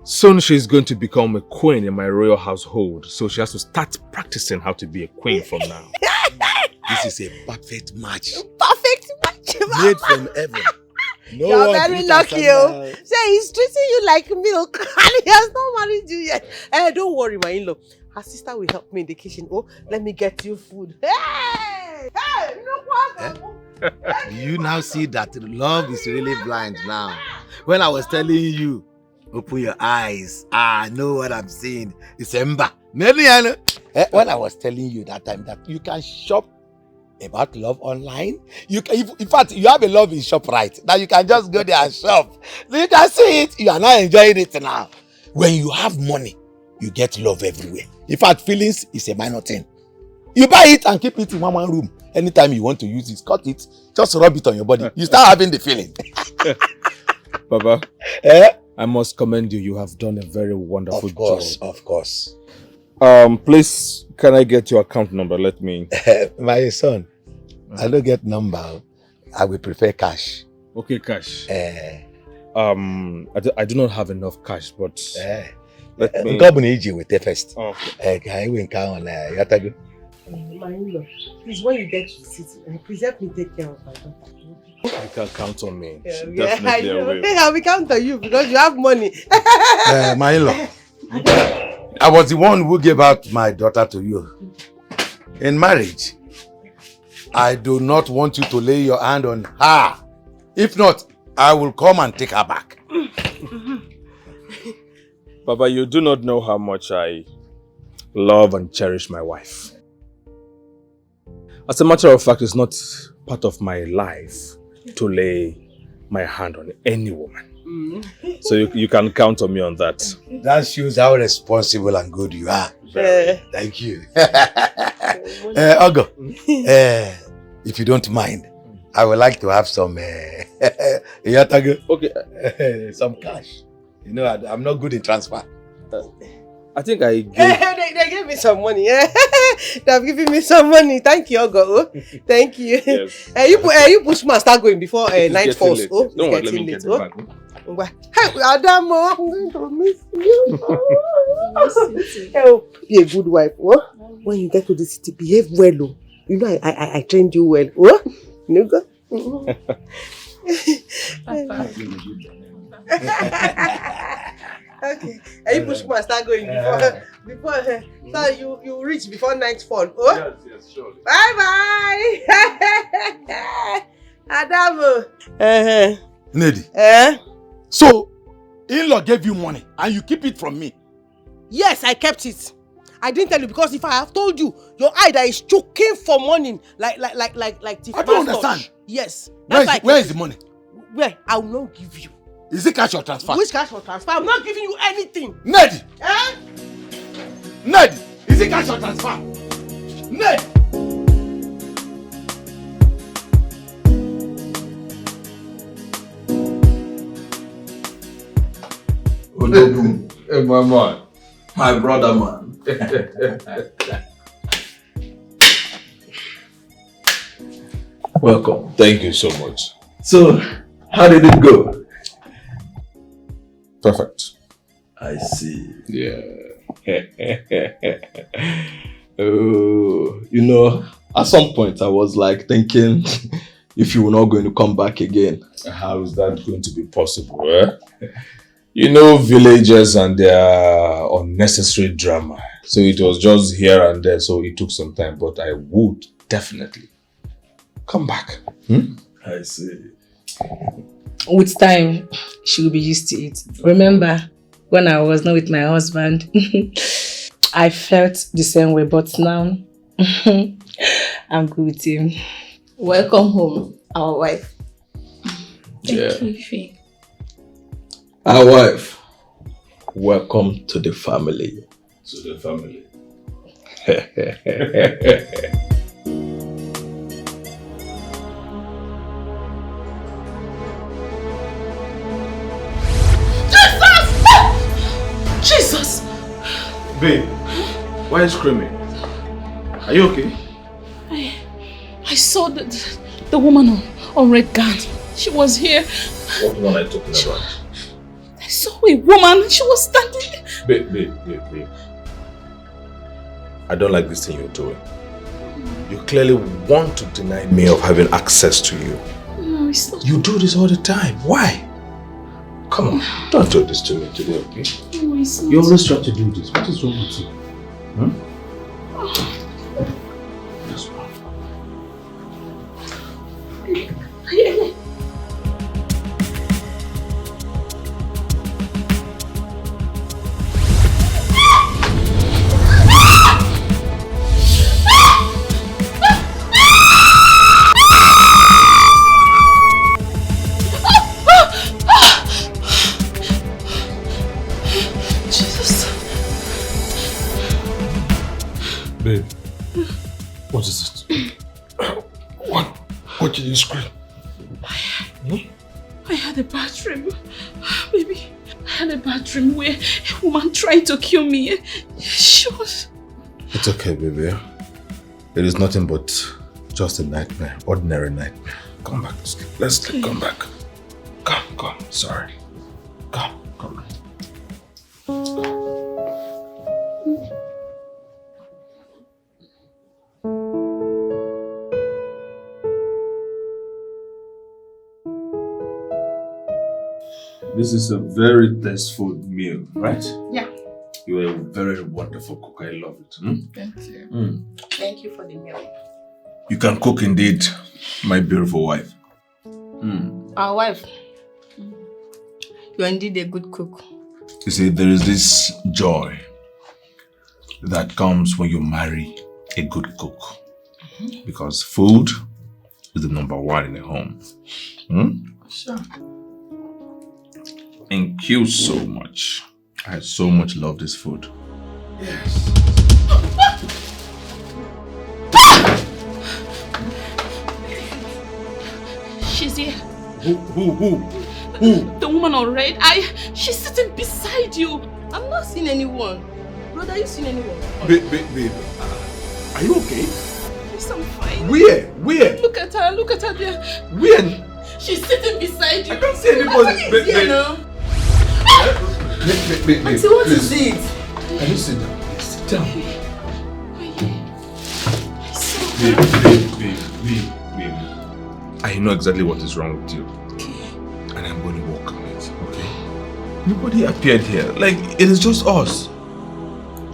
soon she's going to become a queen in my royal household. So she has to start practicing how to be a queen from now. This is a perfect match. Perfect match. Made from heaven. No You're very lucky. Say he's treating you like milk and he has not married you yet. Don't worry, my in-law. Her sister will help me in the kitchen. Oh, let me get you food. Hey, no Do you now see that love is really blind now? When I was telling you, open your eyes. I know what I'm seeing. It's Ember. When I was telling you that time that you can shop about love online, you can, in fact, you have a love in shop right now. You can just go there and shop. So you can see it. You are not enjoying it now. When you have money, you get love everywhere. In fact, feelings is a minor thing. You buy it and keep it in one room. Anytime you want to use it, cut it, just rub it on your body. You start having the feeling. Papa, I must commend you. You have done a very wonderful job. Of course. Please, can I get your account number? Let me. My son, I don't get number. I will prefer cash. Okay, cash. I do not have enough cash, but let me. Come with the first. Okay. I will count on Yatago. My in-law, please, when you get to the city, please help me take care of my daughter. You can count on me. Definitely, I will. I will count on you because you have money. My in-law, I was the one who gave out my daughter to you. In marriage, I do not want you to lay your hand on her. If not, I will come and take her back. Papa, you do not know how much I love and cherish my wife. As a matter of fact, it's not part of my life to lay my hand on any woman. So you can count on me on that. That shows how responsible and good you are. Thank you. Ogo, if you don't mind, I would like to have some some cash. You know, I'm not good in transfer. I think I gave... They gave me some money. They have given me some money. Thank you, Ogo. Thank you. Yes. You push me and start going before night falls. Don't worry, let me get it back. Hey, Adamo, I'm going to miss you. Oh, be a good wife. Oh? When you get to the city, behave well. Oh. You know, I trained you well. Oh? You go? Okay. You push me and start going before so you reach before nightfall. Oh? Yes, surely. Bye bye. Adamo. Nedi. So, in-law gave you money and you keep it from me. Yes, I kept it. I didn't tell you because if I have told you, your eye that is choking for money like I don't understand. Yes. Where is the money? Where? I will not give you. Is it cash or transfer? Which cash or transfer? I'm not giving you anything. Ned! Eh? Ned! Is it cash or transfer? Ned! Hey, my man. My brother, man. Welcome. Thank you so much. So, how did it go? Perfect. I see. Yeah. Oh, at some point I was like thinking if you were not going to come back again. How is that going to be possible, eh? Villagers and their unnecessary drama. So it was just here and there, so it took some time, but I would definitely come back. I see. With time, she will be used to it. Remember, when I was not with my husband, I felt the same way, but now I'm good with him. Welcome home, our wife. Thank you, Faye. Our wife, welcome to the family. To the family. Jesus! Babe, why are you screaming? Are you okay? I saw the woman on red gown. She was here. What one are you talking about? I saw a woman. She was standing. Babe. I don't like this thing you're doing. You clearly want to deny me of having access to you. No, it's not. You do this all the time. Why? Come on, don't do this to me today, okay? No, it's not. You always try to do this. What is wrong with you? That's wrong. Babe, what is it? What did you scream? I had a bad dream. Baby, I had a bad dream where a woman tried to kill me. She was... It's okay, baby. It is nothing but just a nightmare, ordinary nightmare. Come back to sleep. Let's sleep. Come back. Come. Sorry. Come. This is a very tasteful meal, right? Yeah. You are a very wonderful cook. I love it. Thank you. Thank you for the meal. You can cook indeed, my beautiful wife. Our wife. You are indeed a good cook. You see, there is this joy that comes when you marry a good cook. Because food is the number one in a home. Sure. Thank you so much. I so much love this food. Yes. She's here. Who? The woman on red. She's sitting beside you. I'm not seeing anyone. Brother, are you seeing anyone? Babe, are you okay? Yes, I'm fine. Where? Look at her there. Where? She's sitting beside you. I can't see anybody. Here now. Babe, Auntie, what is it? Can you sit down? Sit down. Babe. I know exactly what is wrong with you. And I'm going to work on it, okay? Nobody appeared here. Like, it is just us.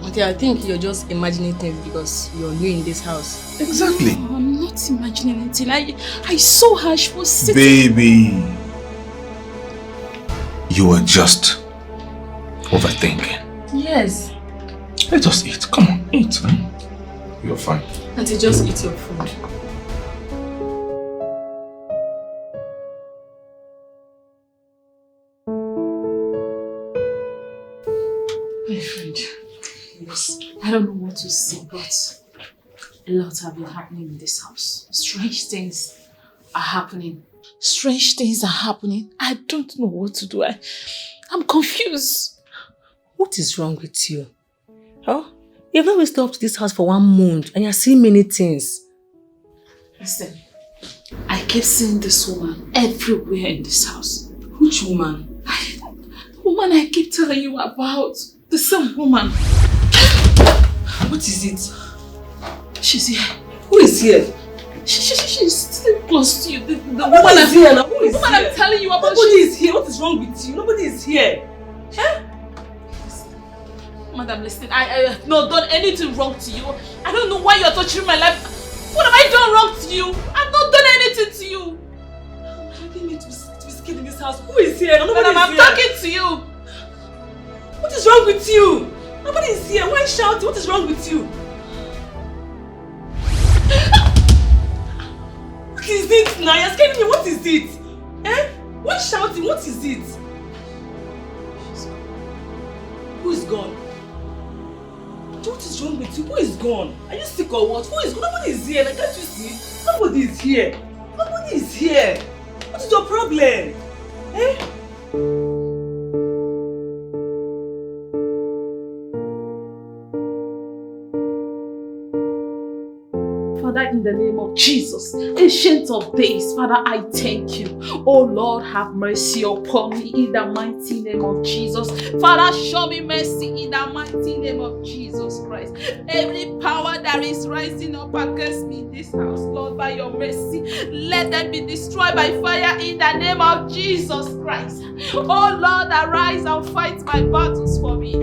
Okay, I think you're just imagining things because you're new in this house. Exactly. No, I'm not imagining anything. I saw her. She was sitting. Baby. You are just overthinking. Yes. Let us eat. Come on, eat. You're fine. Auntie, just eat your food. to see, but a lot have been happening in this house. Strange things are happening. Strange things are happening. I don't know what to do. I'm confused. What is wrong with you? Huh? You've not stayed up to this house for 1 month and you're seeing many things. Listen, I keep seeing this woman everywhere in this house. Which woman? The woman I keep telling you about. The same woman. What is it? She's here. Who is here? She's still close to you. The woman is here now? Who is the woman here? I'm telling you about. Nobody is here. What is wrong with you? Nobody is here. Huh? Madam, listen. I have not done anything wrong to you. I don't know why you're touching my life. What have I done wrong to you? I've not done anything to you. I didn't mean to be scared in this house. Who is here? Nobody Madam, is I'm here. talking to you. What is wrong with you? Nobody is here. Why shouting? What is wrong with you? What is it now? You're scaring me. What is it? Eh? Why shouting? What is it? Who is gone? What is wrong with you? Who is gone? Are you sick or what? Who is gone? Nobody is here. Like, can't you see? Nobody is here. Nobody is here. What is your problem? Eh? Father, in the name of Jesus, Ancient of Days, Father, I thank you. Oh Lord, have mercy upon me in the mighty name of Jesus. Father, show me mercy in the mighty name of Jesus Christ. Every power that is rising up against me in this house, Lord, by your mercy, let them be destroyed by fire in the name of Jesus Christ. Oh Lord, arise and fight my battles for me.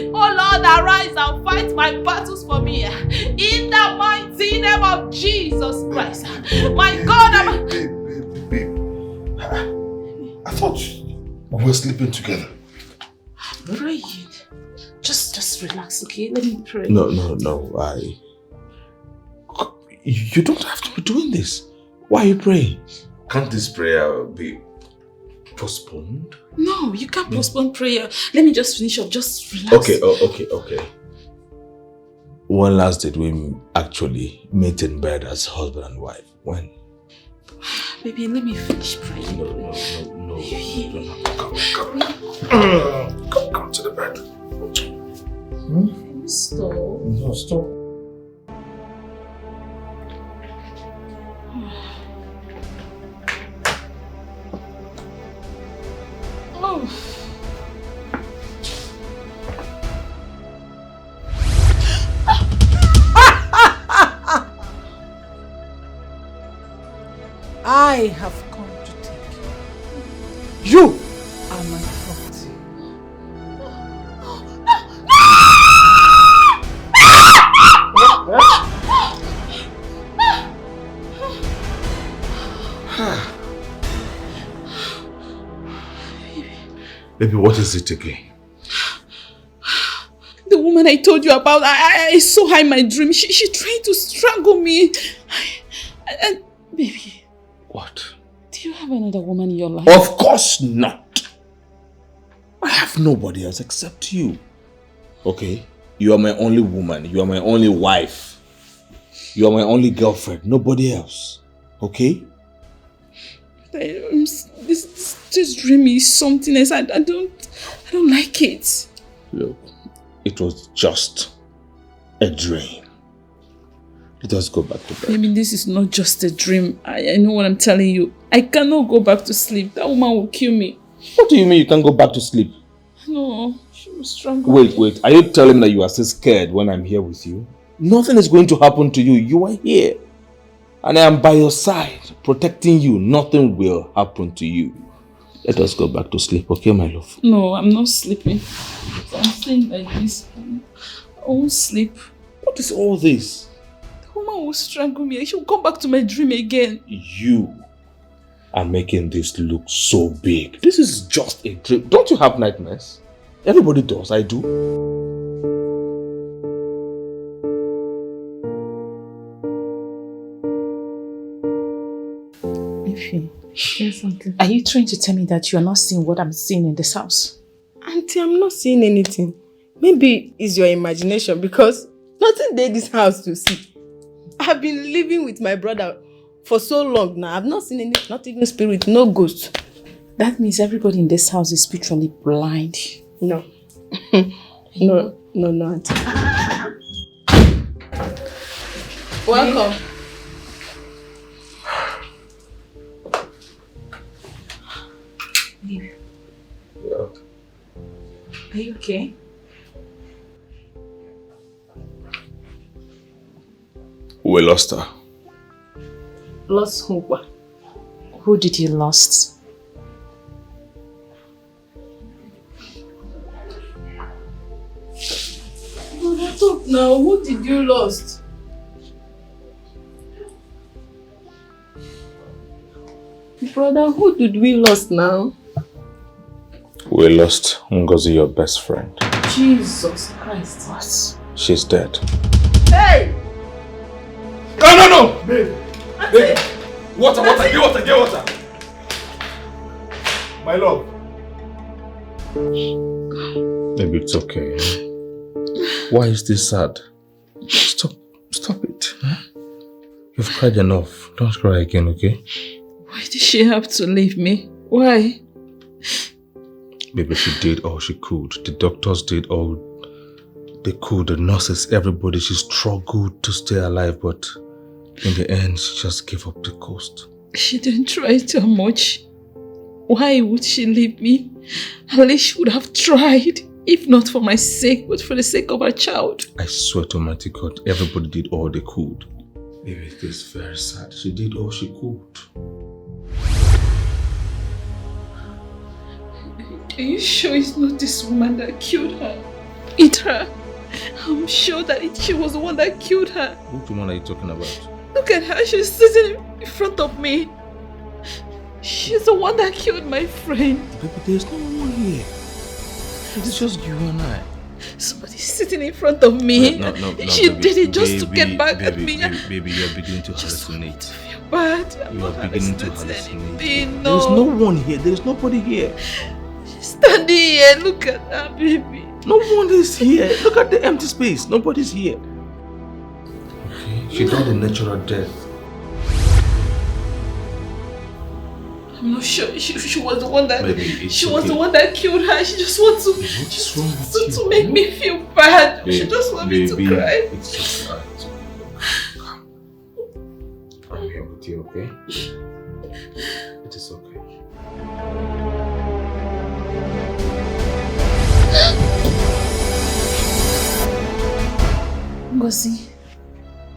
Oh Lord, arise and fight my battles for me in the mighty name of Jesus Christ. My God, Babe. I thought we were sleeping together. I'm praying. Just relax, okay? Let me pray. No. You don't have to be doing this. Why are you praying? Can't this prayer be postponed? No, you can't postpone prayer. Let me just finish up. Just relax. Okay. When last did we actually meet in bed as husband and wife? When? Baby, let me finish praying. No. You don't have to come to the bed. Stop. No, stop. Oh. I have come to take you. You are my property. Baby, what is it again? The woman I told you about, I saw her in my dream. She tried to strangle me. And baby. What? Do you have another woman in your life? Of course not. I have nobody else except you. Okay? You are my only woman. You are my only wife. You are my only girlfriend. Nobody else. Okay? This dream is something else. I don't like it. Look, it was just a dream. Let us go back to bed. Maybe this is not just a dream. I know what I'm telling you. I cannot go back to sleep. That woman will kill me. What do you mean you can't go back to sleep? No, she will strangle me. Wait. Are you telling me that you are still scared when I'm here with you? Nothing is going to happen to you. You are here. And I am by your side, protecting you. Nothing will happen to you. Let us go back to sleep, okay, my love? No, I'm not sleeping. I'm staying like this. I won't sleep. What is all this? The woman will strangle me. She will come back to my dream again. You are making this look so big. This is just a dream. Don't you have nightmares? Everybody does. I do. Something. Are you trying to tell me that you are not seeing what I'm seeing in this house? Auntie, I'm not seeing anything. Maybe it's your imagination because Nothing dey this house to see. I've been living with my brother for so long now. I've not seen any, not even spirit, no ghost. That means everybody in this house is spiritually blind. No. No, auntie. Welcome. Yeah. Are you okay? We lost her. Lost who? Who did you lost? Talk now. Who did you lost? Brother, who did we lost now? We lost Ngozi, your best friend. Jesus Christ. What? She's dead. Hey! No! Babe! Babe! Water! Get water! My love. Baby, it's okay. Why is this sad? Stop it. You've cried enough. Don't cry again, okay? Why did she have to leave me? Why? Baby, she did all she could. The doctors did all they could. The nurses, everybody. She struggled to stay alive, but in the end, she just gave up the ghost. She didn't try too much. Why would she leave me? At least she would have tried. If not for my sake, but for the sake of her child. I swear to Almighty God, everybody did all they could. Baby, it is very sad. She did all she could. Are you sure it's not this woman that killed her? Eat her. I'm sure that she was the one that killed her. Which woman are you talking about? Look at her. She's sitting in front of me. She's the one that killed my friend. Baby, there's no one here. It's just you and I. Somebody's sitting in front of me. No, she baby, did it just to get back at me. Baby, you're beginning to hallucinate. But You are beginning to hallucinate. No. There's no one here. There's nobody here. She's standing here. Look at her, baby. No one is here. Look at the empty space. Nobody's here. Okay. She died a natural death. I'm not sure she was the one that Baby, she was the one that killed her. She just wants to What's wrong with to make me feel bad. Babe, She just wants me to cry. It's just alright. Come. I'm here with you, okay? It is okay. Ngozi.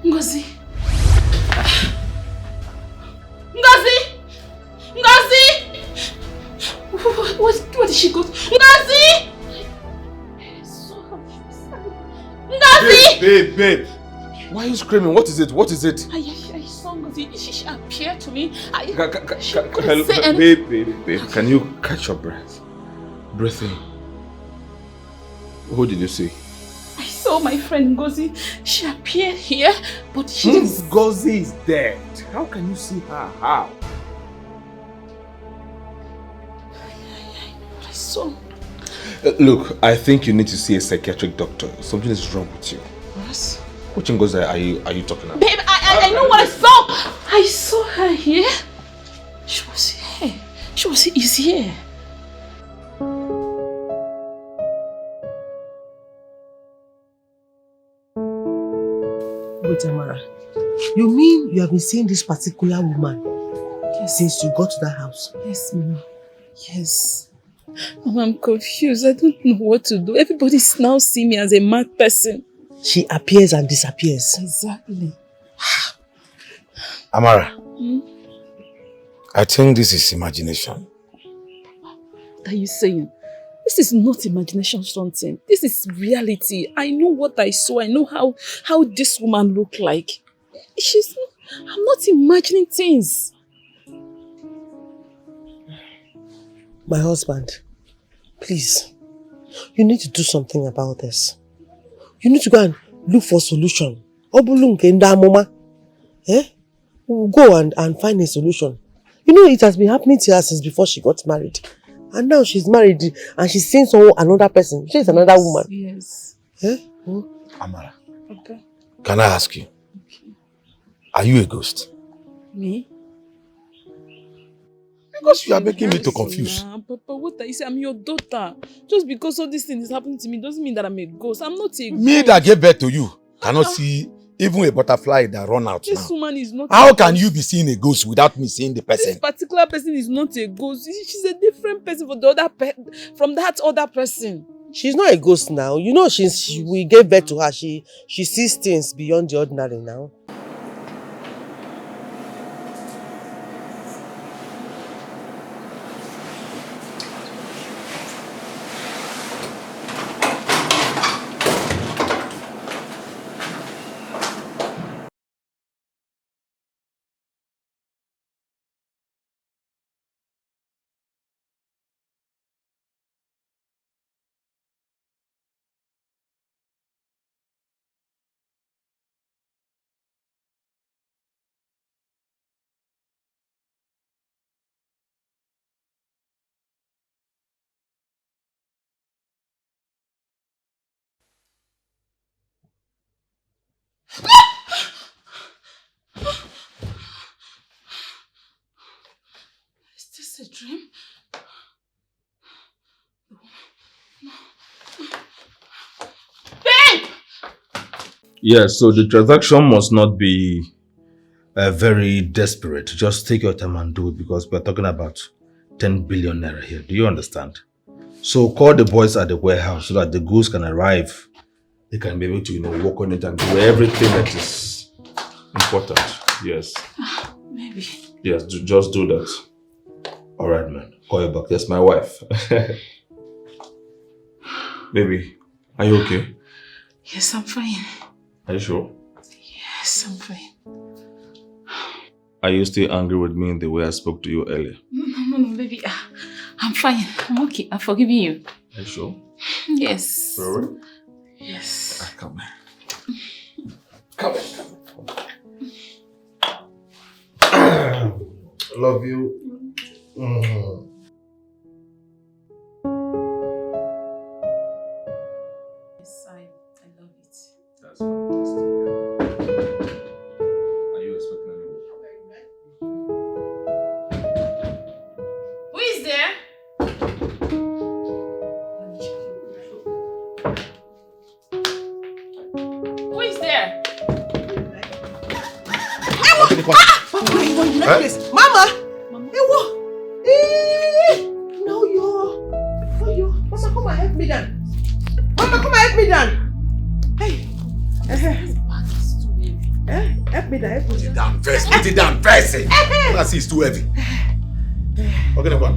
Ngozi. Where did she go? Ngozi! Babe. Why are you screaming? What is it? I saw Ngozi. She appeared to me. Babe. Can you catch your breath? Breathe in. Who did you see? I saw my friend Ngozi. She appeared here, but she didn't. Ngozi is dead. How can you see her? How? I saw. Look, I think you need to see a psychiatric doctor. Something is wrong with you. What? Which Ngozi are you talking about? Babe, I know what I saw. I saw her here. She was here. Is here. Wait, Amara. You mean you have been seeing this particular woman since you got to that house? Yes, Mama. Yes. Mama, I'm confused. I don't know what to do. Everybody now see me as a mad person. She appears and disappears. Exactly. Amara, I think this is imagination. What are you saying? This is not imagination something. This is reality. I know what I saw. I know how this woman looked like. I'm not imagining things. My husband, please, you need to do something about this. You need to go and look for a solution. We'll go and find a solution. You know, it has been happening to her since before she got married. And now she's married and she's seeing another person. She's another woman. Yes. Amara, Okay. Can I ask you? Okay. Are you a ghost? Me? Because you are making me to confuse. Papa, what are you saying? I'm your daughter. Just because all these things is happening to me doesn't mean that I'm a ghost. I'm not a ghost. Me that gave birth to you cannot see even a butterfly that run out This now. woman is not How a can ghost. you be seeing a ghost without me seeing the person? This particular person is not a ghost. She's a different person from the other from that other person. She's not a ghost now. You know, since we gave birth to her, she sees things beyond the ordinary now. Is this a dream? Babe! Yes, so the transaction must not be very desperate. Just take your time and do it because we're talking about 10 billion naira here. Do you understand? So call the boys at the warehouse so that the goods can arrive. They can be able to, work on it and do everything that is important. Yes. Maybe. Yes, just do that. All right, man. Call you back. That's my wife. Baby, are you okay? Yes, I'm fine. Are you sure? Yes, I'm fine. Are you still angry with me in the way I spoke to you earlier? No, baby. I'm fine. I'm okay. I've forgiven you. Are you sure? Yes. Really? Yes. Come here. Come here. Love you. Yes, I love it. That's fantastic. Are you expecting anyone? Who is there? Who is there? Mama! Ewo! Mama, come and help me down. Mama, come and help me down. Hey. This bag is too heavy. Help me down. Put it down first. Put it down first. That is too heavy. Okay, now go on.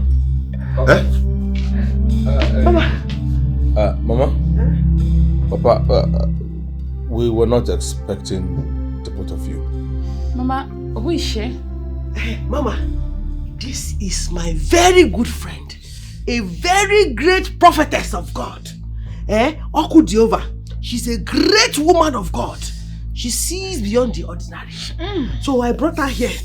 Mama. Mama? Papa, we were not expecting the both of you. Mama, who is she? Mama, this is my very good friend, a very great prophetess of God. Oku Jehovah. She's a great woman of God. She sees beyond the ordinary. So I brought her here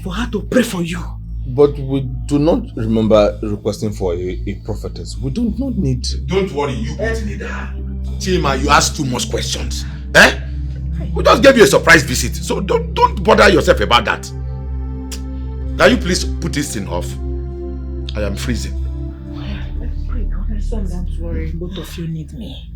for her to pray for you. But we do not remember requesting for a prophetess. We do not need... Don't worry, you won't need her. Chima, you ask too much questions. We just gave you a surprise visit, so don't bother yourself about that. Can you please put this thing off? I am freezing. Let's pray now. Don't worry. Both of you need me.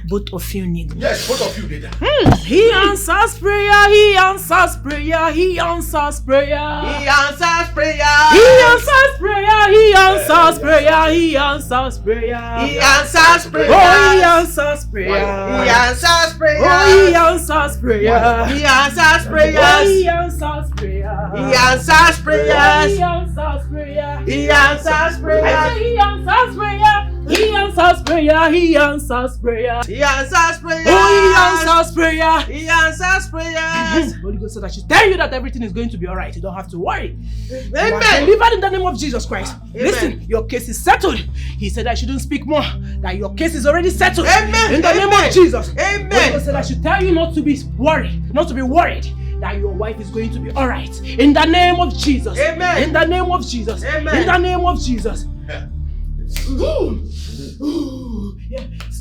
Both of you need me. Yes, both of you need her. He answers prayer. He answers prayer. He answers prayer. He answers prayer. He answers prayer. He answers prayer. He answers prayer. He answers prayer. Oh, he answers prayer. He answers prayer. Oh, he answers prayer. He answers prayer. Oh, he answers prayer. He answers prayer. He answers prayer. He answers prayer. I say he answers prayer. He answers prayer. He answers prayer. He answers prayer. Oh, he answers prayer. He answers prayers. Holy Ghost said I should tell you that everything is going to be alright. You don't have to worry. Amen. You are delivered in the name of Jesus Christ. Amen. Listen, your case is settled. He said I shouldn't speak more. That your case is already settled. Amen. In the name of Jesus. Amen. Holy Ghost said I should tell you not to be worried. Not to be worried. That your wife is going to be alright. In the name of Jesus. Amen. In the name of Jesus. Amen. In the name of Jesus. Yeah.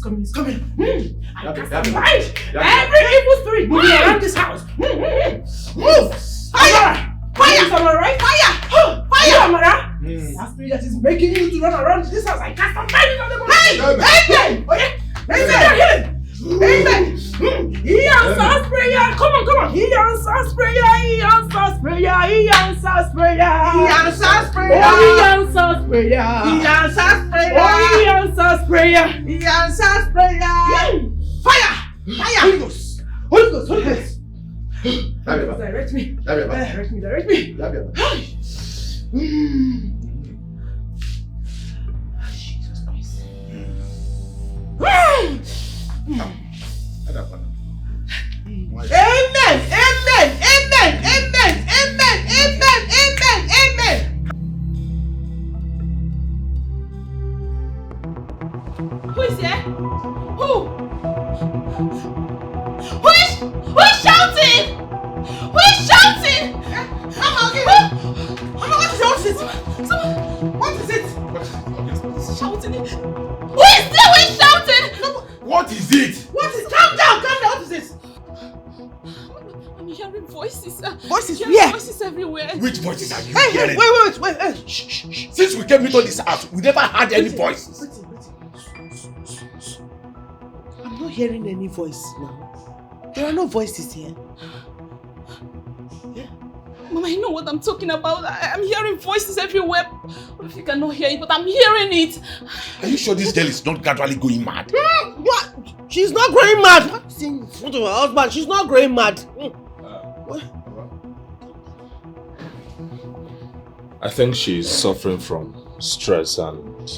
coming. I cast and bind every evil spirit moving around this house. Move! Fire! Fire! Fire! Amara! That spirit that is making you to run around this house, I cast and bind it on the body. Hey! Okay? Amen! He answers prayer! Come on! He answers prayer! He answers prayer! He answers prayer! He answers prayer! He answers prayer! He answers prayer! He answers prayer! He answers prayer! Fire! Holy Ghost! Direct me! Jesus Christ. Amen. Who is here? Who is shouting? Who is shouting? What is it? Shouting. Who is there? Who is shouting? What is it? Calm down, what is it? I'm hearing voices. Voices Hearing where? voices everywhere. Which voices are you Hey, hearing? wait. Shh. Since we came into this house, we never had any voices. Wait. I'm not hearing any voice now. There are no voices here. Mama, I know what I'm talking about. I'm hearing voices everywhere. What if you cannot hear it? But I'm hearing it. Are you sure this girl is not gradually going mad? What? She's not going mad. What? Saying in front of her husband, she's not going mad. I think she's suffering from stress and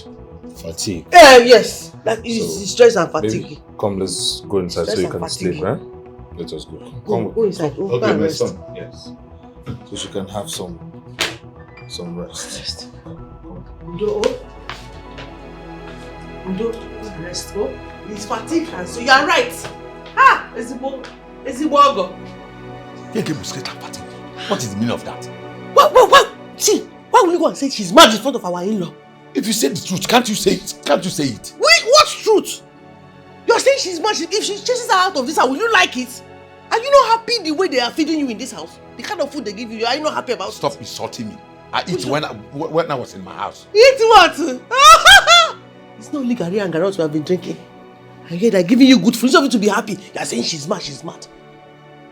fatigue. Yes. That is stress and fatigue. Maybe come, let's go inside Stress so you and can fatigue. sleep, right? Let us go. Go inside. Go Okay, and my rest. son. Yes. So she can have some rest. Ndo, rest. Oh, it's fatigue, and so you are right. Ezigbo. Fatigue. What is the meaning of that? What? See, why will you go and say she's mad in front of our in-law? If you say the truth, can't you say it? Wait, what truth? You're saying she's mad. If she chases her out of this house, will you like it? Are you not happy the way they are feeding you in this house? The kind of food they give you, are you not happy about? Stop insulting me. I eat when I was in my house. Eat what? It's not only Gary and Garot who have been drinking. I hear they're giving you good food. Instead of you to be happy, you're saying she's mad.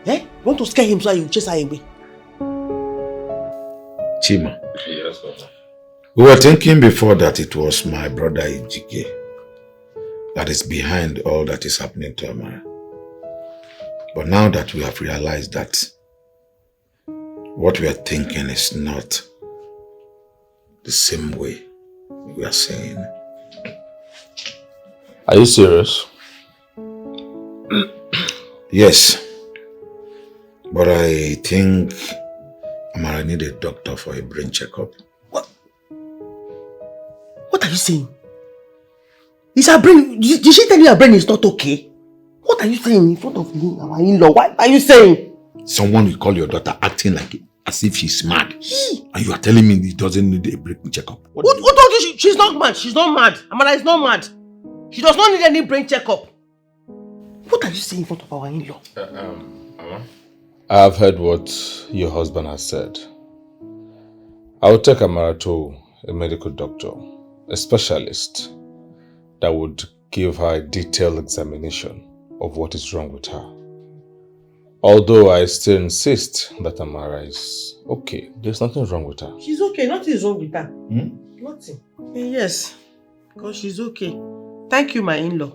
Eh? You want to scare him so you chase her away? Chima, Yes, Papa. we were thinking before that it was my brother Ijike that is behind all that is happening to Amara. But now that we have realized that what we are thinking is not the same way we are saying. Are you serious? Yes. But I think Amara need a doctor for a brain checkup. What are you saying? Is her brain... Did she tell you her brain is not okay? What are you saying in front of me, our in-law? What are you saying? Someone will call your daughter acting like it, as if she's mad. And you are telling me it doesn't need a brain checkup. Who told you she's not mad? She's not mad. Amara is not mad. She does not need any brain checkup. What are you saying in front of our in-law? Mama? I have heard what your husband has said. I will take Amara to a medical doctor, a specialist that would give her a detailed examination of what is wrong with her. Although I still insist that Amara is okay. There's nothing wrong with her. She's okay. Nothing is wrong with her. Nothing. Yes. Because she's okay. Thank you, my in-law.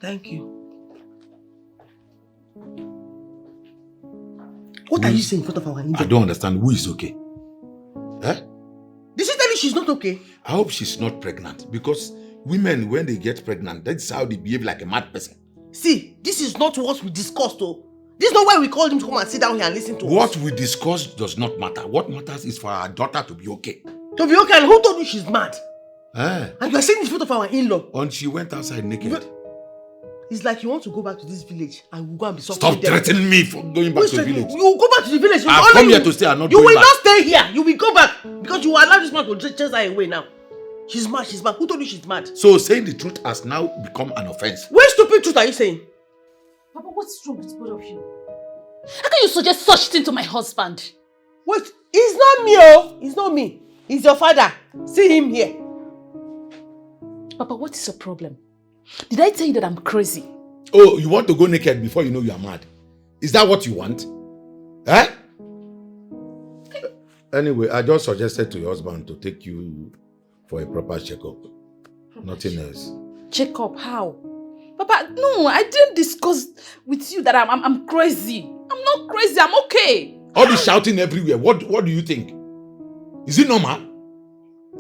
Thank you. What are you saying in front of our in-law? I don't understand. Who is okay? Eh? Did she tell you she's not okay? I hope she's not pregnant, because women, when they get pregnant, that's how they behave like a mad person. See, this is not what we discussed, though. This is not why we called him to come and sit down here and listen to us. What we discussed does not matter. What matters is for our daughter to be okay. To be okay, and who told you she's mad? Eh? And you are saying in front of our in-law. And she went outside naked. It's like you want to go back to this village and we'll go and be suffering. Stop threatening me for going back to the village. You will go back to the village. I've come here to stay and not You going will back. not stay here. You will go back because you will allow this man to chase her away now. She's mad, she's mad. Who told you she's mad? So saying the truth has now become an offense. What stupid truth are you saying? Papa, what's wrong with both of you? How can you suggest such thing to my husband? Wait, it's not me, oh. It's not me. It's your father. See him here. Papa, what is your problem? Did I tell you that I'm crazy? Oh, you want to go naked before you know you are mad? Is that what you want? Eh? Anyway, I just suggested to your husband to take you for a proper checkup. Nothing else. Checkup? How? Papa, no, I didn't discuss with you that I'm crazy. I'm not crazy, I'm okay. All this shouting everywhere, what do you think? Is it normal?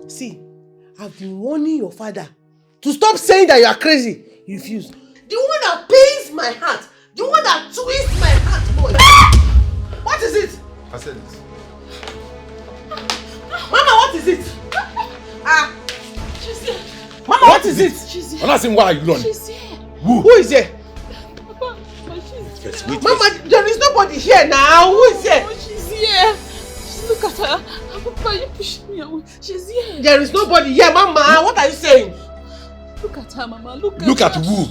See, I've been warning your father to stop saying that you are crazy. He refused. The one that pains my heart, the one that twists my heart, boy. What is it? I said it. Mama, what is it? She's here. Mama, what is it? She's here. I'm not saying why are you running? She's here. Who is here? Papa, she's here. Mama, there is nobody here now. Who is here? Oh, she's here. Look at her. Papa, you pushing me away. She's here. There is nobody here, Mama. What are you saying? Look at her, Mama. Look at her. who?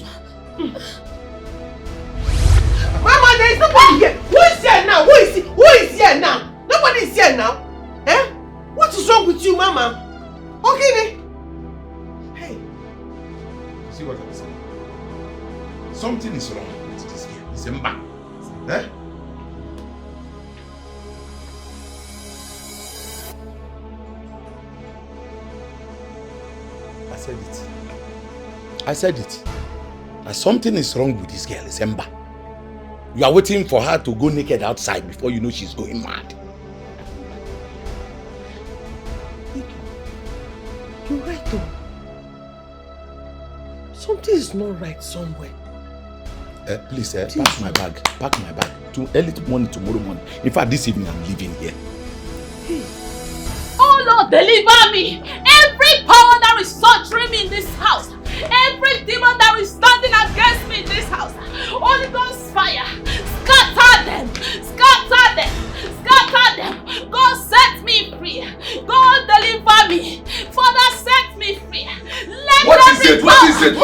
Mama, there is nobody here. Who is here now? Who is here now? Nobody is here now. Eh? What is wrong with you, Mama? Okay, hey. See what I'm saying? Something is wrong with this girl. It's a man. Eh? I said it. That something is wrong with this girl. It's Ember. You are waiting for her to go naked outside before you know she's going mad. You're right though. Something is not right somewhere. Please, pack my bag. Pack my bag. Early morning tomorrow morning. In fact, this evening I'm leaving here. Hey. Oh Lord, deliver me! Every power that is torturing me in this house, every demon that is standing against me in this house, Holy Ghost fire, scatter them, scatter them, scatter them. God set me free. God deliver me. Father, set me free. What is it? What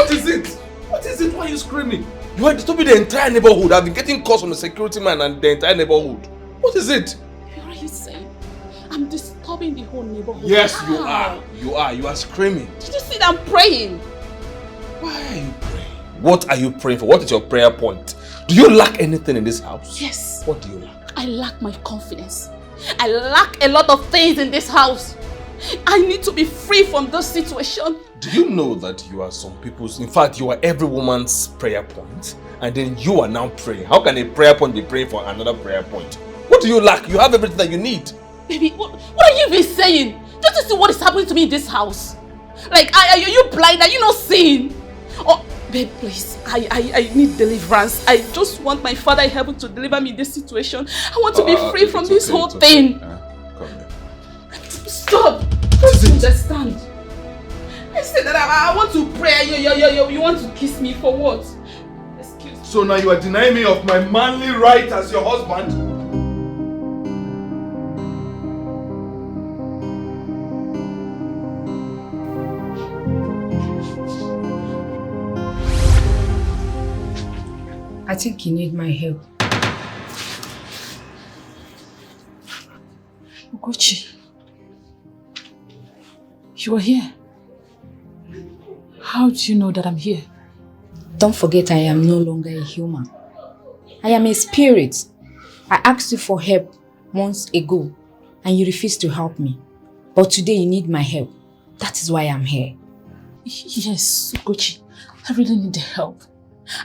is it? What is it? Why are you screaming? You are disturbing the entire neighborhood. I've been getting calls from the security man and the entire neighborhood. What is it? What are you saying? I'm disturbing the whole neighborhood. Yes, you are. You are screaming. Did you see that I'm praying? Why are you praying? What are you praying for? What is your prayer point? Do you lack anything in this house? Yes. What do you lack? I lack my confidence. I lack a lot of things in this house. I need to be free from this situation. Do you know that you are some people's, in fact, you are every woman's prayer point, and then you are now praying? How can a prayer point be praying for another prayer point? What do you lack? You have everything that you need. Baby, what are you even saying? Don't you see what is happening to me in this house? Like, are you blind? Are you not seeing? Oh, babe, please, I need deliverance. I just want my Father in heaven to deliver me in this situation. I want to be free from this whole thing. Come here. Stop! Don't you understand? I said that I want to pray. You want to kiss me for what? Excuse me. So now you are denying me of my manly right as your husband? I think you need my help. Ugochi, you are here. How do you know that I'm here? Don't forget I am no longer a human. I am a spirit. I asked you for help months ago and you refused to help me. But today you need my help. That is why I'm here. Yes, Ugochi, I really need help.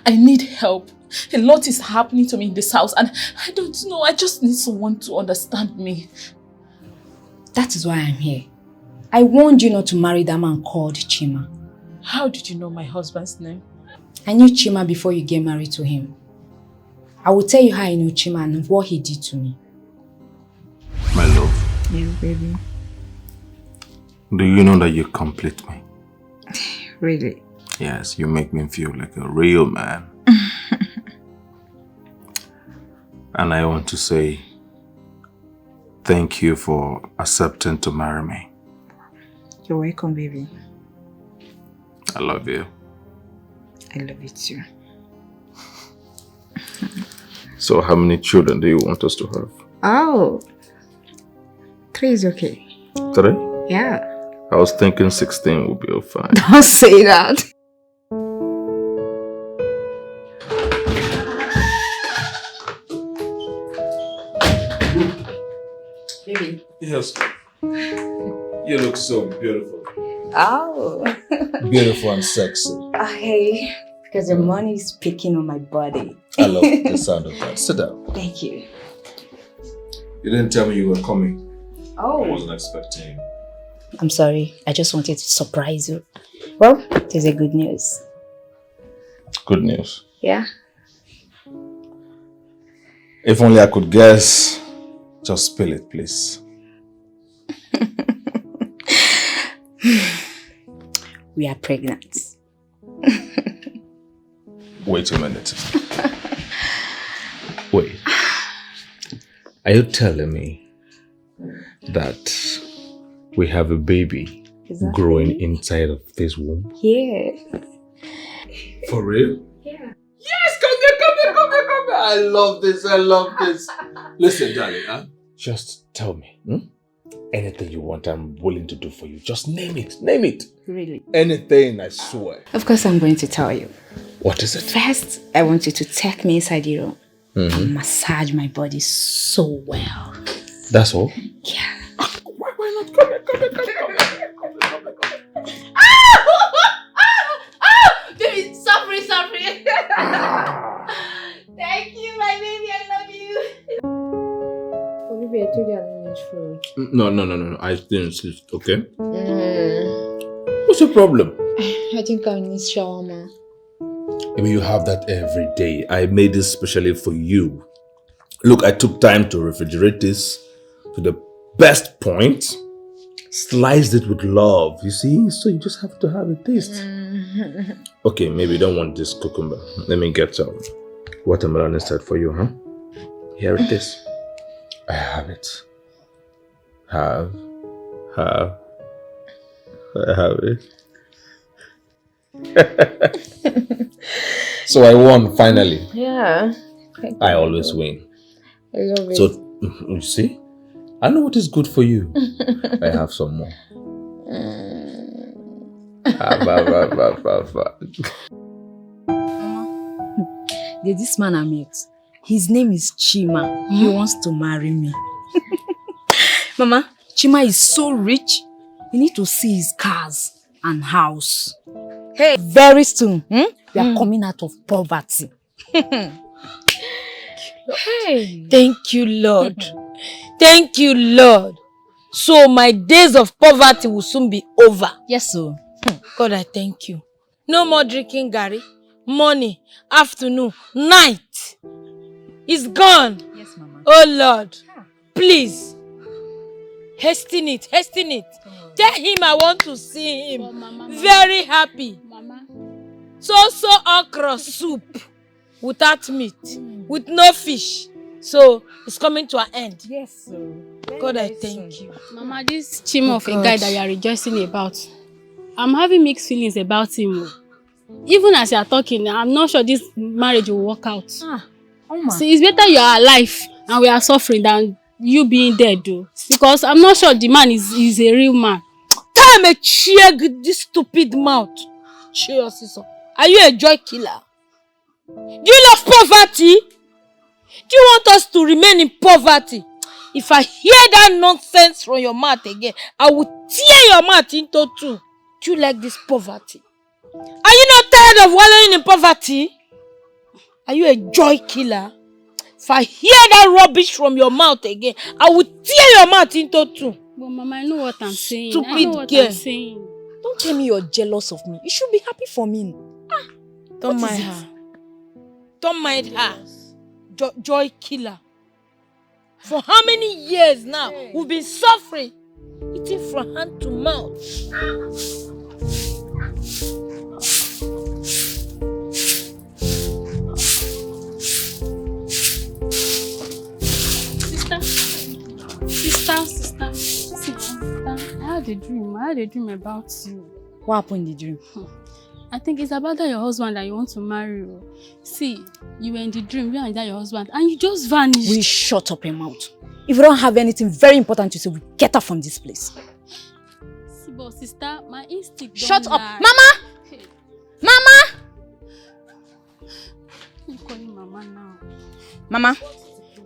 I need help. A lot is happening to me in this house and I don't know. I just need someone to understand me. That is why I'm here. I warned you not to marry that man called Chima. How did you know my husband's name? I knew Chima before you get married to him. I will tell you how I know Chima and what he did to me. My love. Yes, baby. Do you know that you complete me? Really? Yes, you make me feel like a real man. And I want to say thank you for accepting to marry me. You're welcome, baby. I love you. I love you too. So how many children do you want us to have? Oh, 3 is okay. 3? Yeah. I was thinking 16 would be fine. Don't say that. Baby. Yes. You look so beautiful. Oh. Beautiful and sexy. Okay. Because the money is speaking on my body. I love the sound of that. Sit down. Thank you. You didn't tell me you were coming. Oh. I wasn't expecting you. I'm sorry. I just wanted to surprise you. Well, there's a good news. Good news. Yeah. If only I could guess. Just spill it, please. We are pregnant. Wait a minute. Wait. Are you telling me that we have a baby growing inside of this womb? Yeah. For real? Yeah. Yes, come here. I love this. Listen, darling, huh? Just tell me. Anything you want, I'm willing to do for you. Just name it. Really? Anything, I swear. Of course, I'm going to tell you. What is it? First, I want you to take me inside the room and massage my body so well. That's all? Yeah. Why not? Come here. Baby, sorry. Thank you, my baby. I love you. Oh, baby, I told you I don't need food. No. I didn't sleep, okay? What's the problem? I think I need shawarma. I mean, you have that every day. I made this specially for you. Look, I took time to refrigerate this to the best point. Sliced it with love, you see? So you just have to have a taste. Okay, maybe you don't want this cucumber. Let me get some watermelon instead for you, huh? Here it is. I have it. I have it. So I won finally. Yeah. I always win. I love it. So, you see? I know what is good for you. I have some more. There's this man I met. His name is Chima. He wants to marry me. Mama, Chima is so rich. You need to see his cars and house. Hey, very soon, we are coming out of poverty. Hey. Thank you, Lord. Thank you, Lord. So my days of poverty will soon be over. Yes, sir. God, I thank you. No more drinking Gary. Morning, afternoon, night. It's gone. Yes, Mama. Oh, Lord. Please. Hasten it. Tell him I want to see him. Mama. Very happy. Mama. So okra soup without meat, with no fish. So it's coming to an end. Yes, sir. God, I thank you. Mama, this Chima of a guy that you are rejoicing about, I'm having mixed feelings about him. Even as you are talking, I'm not sure this marriage will work out. So it's better you are alive and we are suffering than you being dead, though. Because I'm not sure the man is a real man. Time a check this stupid mouth. Cheer, sister. Are you a joy killer? Do you love poverty? Do you want us to remain in poverty? If I hear that nonsense from your mouth again, I will tear your mouth into two. Do you like this poverty? Are you not tired of wallowing in poverty? Are you a joy killer? If I hear that rubbish from your mouth again, I will tear your mouth into two. But Mama, I know what I'm saying. Stupid girl. Don't tell me you're jealous of me. You should be happy for me. Don't mind her. Don't mind her. Joy killer. For how many years now we've been suffering, eating from hand to mouth. Sister, sit down. I have had a dream. I had a dream about you. What happened in the dream? I think it's about that your husband that you want to marry. See, you were in the dream, you and that your husband, and you just vanished. We shut up your mouth. If you don't have anything very important to say, we get out from this place. See, but sister, my instinct Shut don't up. lie. Mama! Hey. Mama! You calling mama now? Mama,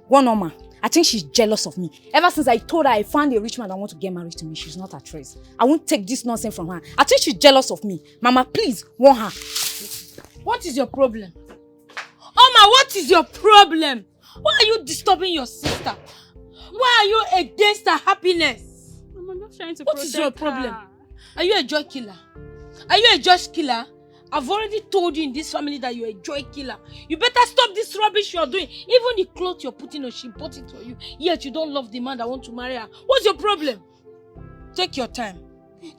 one normal. I think she's jealous of me. Ever since I told her I found a rich man that wants to get married to me, she's not at rest. I won't take this nonsense from her. I think she's jealous of me. Mama, please, warn her. What is your problem? Oma, what is your problem? Why are you disturbing your sister? Why are you against her happiness? Mama, I'm not trying to What is your protect problem? her. Are you a joy killer? Are you a joy killer? I've already told you in this family that you're a joy killer. You better stop this rubbish you're doing. Even the clothes you're putting on, she bought it for you. Yet you don't love the man that wants to marry her. What's your problem? Take your time.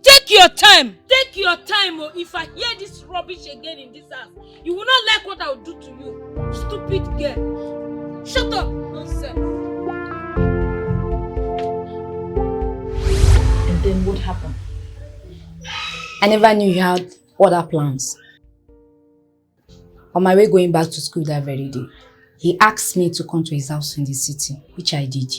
Take your time. Take your time. Or if I hear this rubbish again in this house, you will not like what I will do to you. Stupid girl. Shut up. Nonsense. And then what happened? I never knew you had other plans. On my way going back to school that very day, he asked me to come to his house in the city, which I did.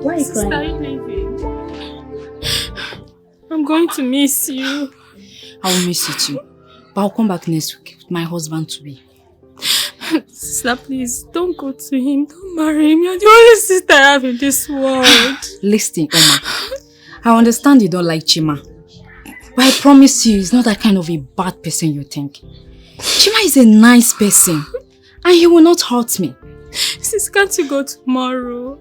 Why are you Sister, crying? are you leaving? I'm going to miss you. I will miss you too. But I'll come back next week with my husband to be. Sister, please, don't go to him. Don't marry him. You're the only sister I have in this world. Listen, Oma. I understand you don't like Chima. But I promise you, he's not that kind of a bad person you think. Chima is a nice person. And he will not hurt me. Sis, can't you go tomorrow?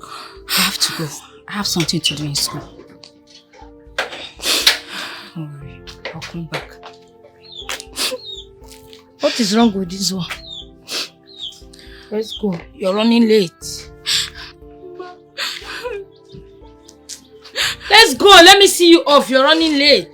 I have to go. I have something to do in school. Don't worry. I'll come back. What is wrong with this one? Let's go. You're running late. Let's go. Let me see you off. You're running late.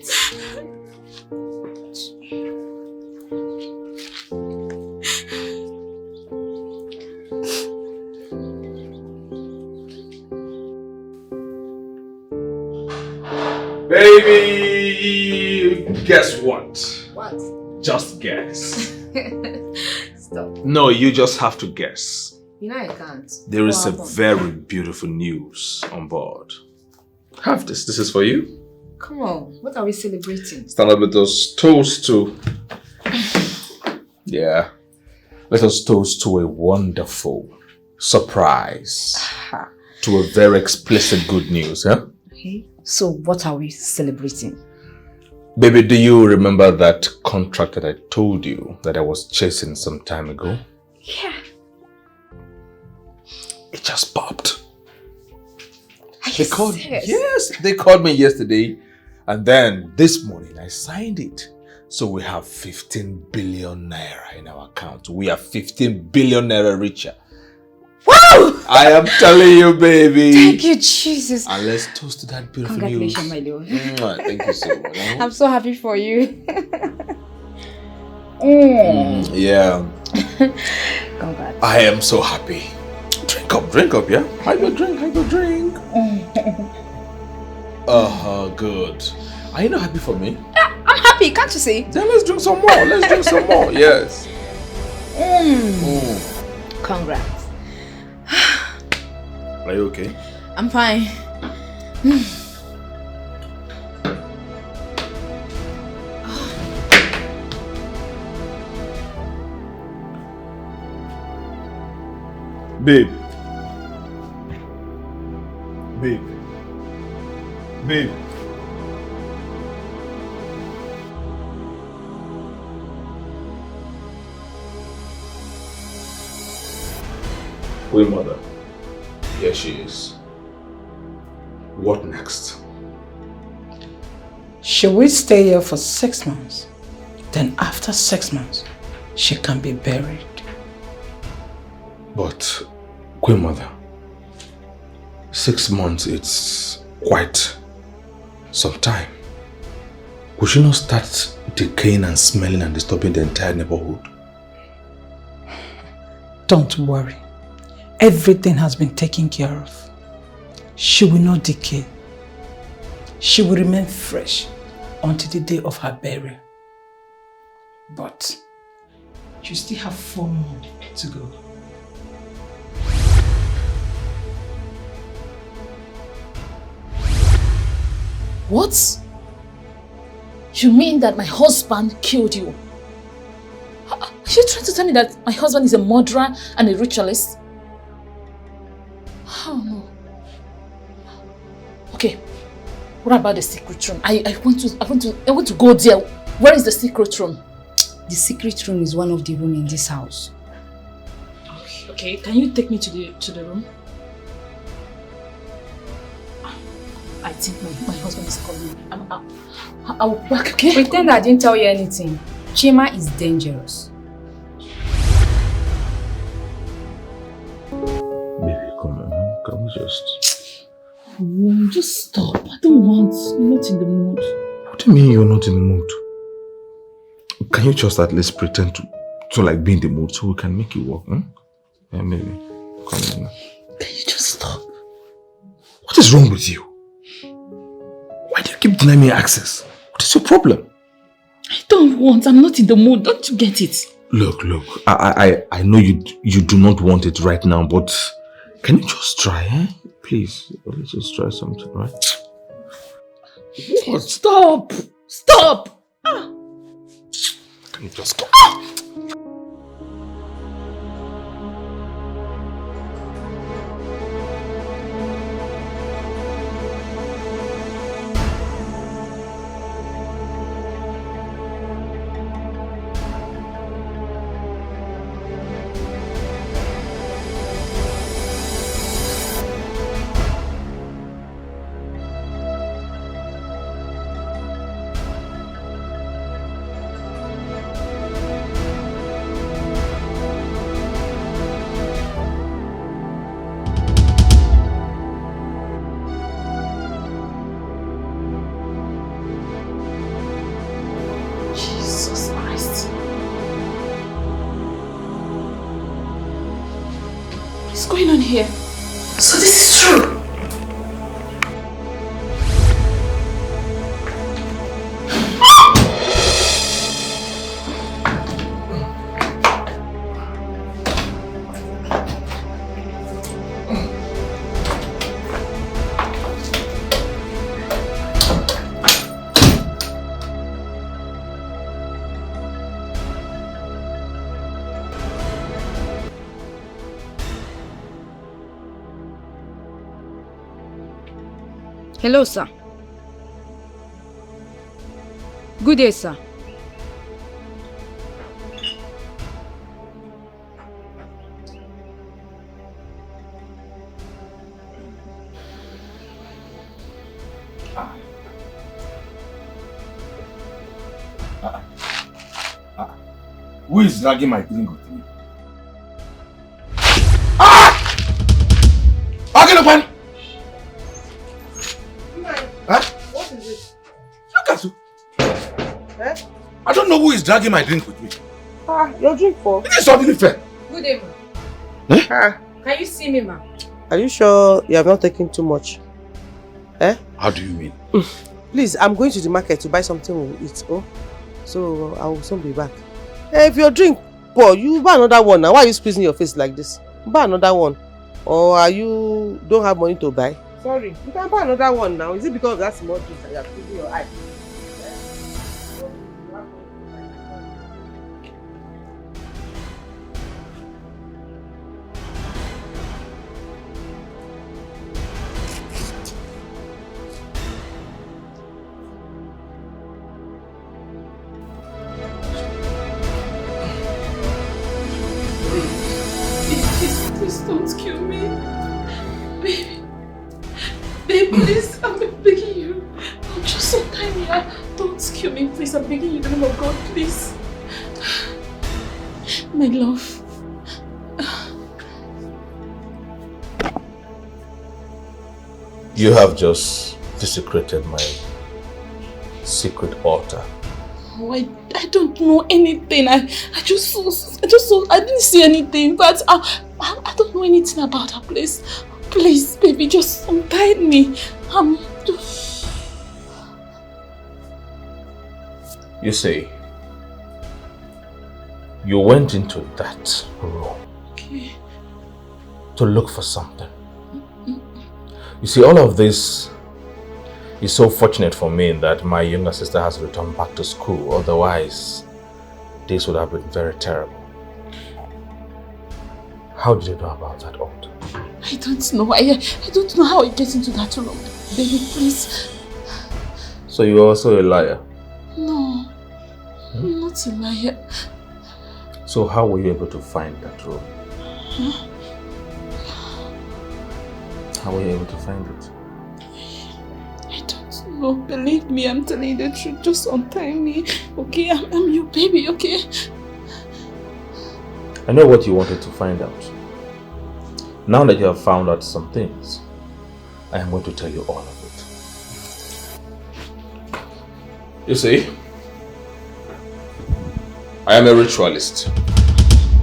Baby, guess what? What? Just guess. Stop. No, you just have to guess. You know I can't. There is a What happened? very beautiful news on board. Have this. This is for you. Come on. What are we celebrating? Stand up, let us toast to... Yeah. Let us toast to a wonderful surprise. To a very explicit good news, huh? Okay. So what are we celebrating? Baby, do you remember that contract that I told you that I was chasing some time ago? Yeah. It just popped. Are They you called, serious? yes, they called me yesterday, and then this morning I signed it. So we have 15 billion naira in our account. We are 15 billion naira richer. Wow! I am telling you, baby. Thank you, Jesus. And let's toast to that beautiful news. Congratulations, my love. Mwah, thank you so much. I'm so happy for you. Yeah. Congrats. I am so happy. Drink up, yeah? Have your drink. Good. Are you not happy for me? I'm happy, can't you see? Then let's drink some more. Yes. Congrats. Are you okay? I'm fine. Babe. Queen Mother. Here she is. What next? Should we stay here for 6 months? Then after 6 months, she can be buried. But, Queen Mother, 6 months, it's quite some time. Could she not start decaying and smelling and disturbing the entire neighborhood? Don't worry. Everything has been taken care of. She will not decay. She will remain fresh until the day of her burial. But you still have 4 more to go. What? You mean that my husband killed you? Are you trying to tell me that my husband is a murderer and a ritualist? Oh no. Okay. What about the secret room? I want to go there. Where is the secret room? The secret room is one of the rooms in this house. Okay, can you take me to the room? I think my husband is calling me. I'll be back, okay? Pretend I didn't tell you anything. Chima is dangerous. Baby, come on. Can we just... Just stop. I don't want. I'm not in the mood. What do you mean you're not in the mood? Can you just at least pretend to like be in the mood so we can make it work? Yeah, maybe. Come on. Can you just stop? What is wrong with you? Why do you keep denying me access? What is your problem? I don't want. I'm not in the mood. Don't you get it? Look. I know you do not want it right now, but can you just try, eh? Please, let's just try something, right? What? Stop! Stop! Can you just go? Here. So this is true. Hello, sir. Good day, sir. Who is dragging my drink with me? Okay, What is it? Look at you. I don't know who is dragging my drink with me. Your drink for? It is suddenly fair. Good day, ma'am. Can you see me, ma'am? Are you sure you have not taken too much? How do you mean? Please, I'm going to the market to buy something to eat. So I will soon be back. If your drink pour, you buy another one now. Why are you squeezing your face like this? Buy another one. Or are you don't have money to buy? Sorry, you can buy another one now. Is it because of that small juice that you are squeezing your eye? Please don't kill me. Baby. Baby, please, I'm begging you. I'm just so tired. Don't kill me, please. I'm begging you in the name of God, please. My love. You have just desecrated my secret altar. Oh, I don't know anything. I didn't see anything, but I don't know anything about that place. Please, baby, just untie me. You see, you went into that room to look for something. You see, all of this is so fortunate for me that my younger sister has returned back to school. Otherwise, this would have been very terrible. How did you know about that altar? I don't know. I don't know how I get into that room. Baby, please. So you're also a liar? No, I'm not a liar. So how were you able to find that room? Huh? How were you able to find it? I don't know. Believe me, I'm telling you the truth. Just untie me, okay? I'm your baby, okay? I know what you wanted to find out. Now that you have found out some things, I am going to tell you all of it. You see, I am a ritualist.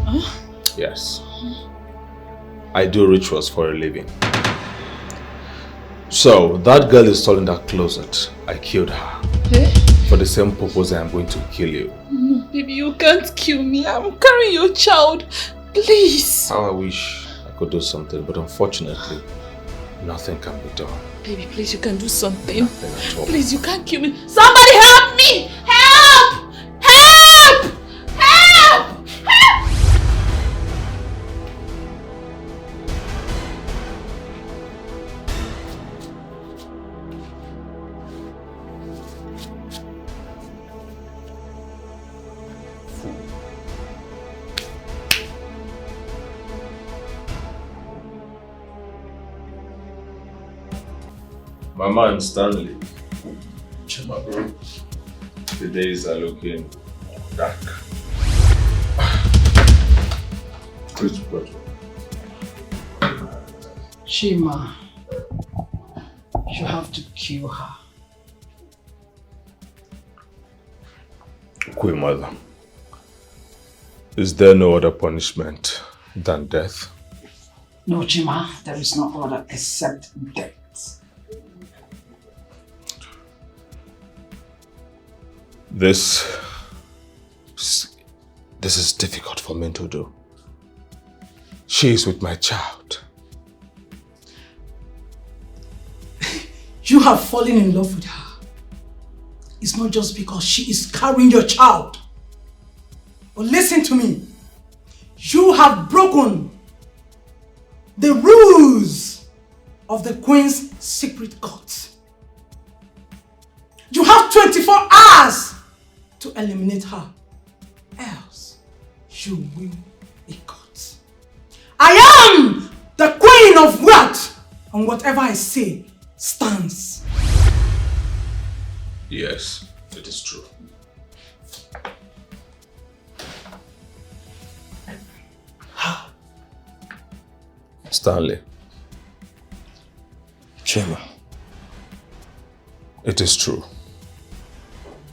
Huh? Yes. I do rituals for a living. So, that girl is still in that closet. I killed her. Eh? For the same purpose I am going to kill you. No, baby, you can't kill me. I'm carrying your child. Please. How I wish I could do something, but unfortunately, nothing can be done. Baby, please, you can do something. Nothing at all. Please, you can't kill me. Somebody help me! Help! Help! Help! Help! My man Stanley. Chima bro. The days are looking dark. Which brother? Chima, you have to kill her. Queen Mother, is there no other punishment than death? No, Chima, there is no other except death. This is difficult for me to do. She is with my child. You have fallen in love with her. It's not just because she is carrying your child. But listen to me. You have broken the rules of the Queen's secret court. You have 24 hours to eliminate her. Else, you will be caught. I am the Queen of wealth, and whatever I say stands. Yes, it is true. Stanley. Chima. It is true.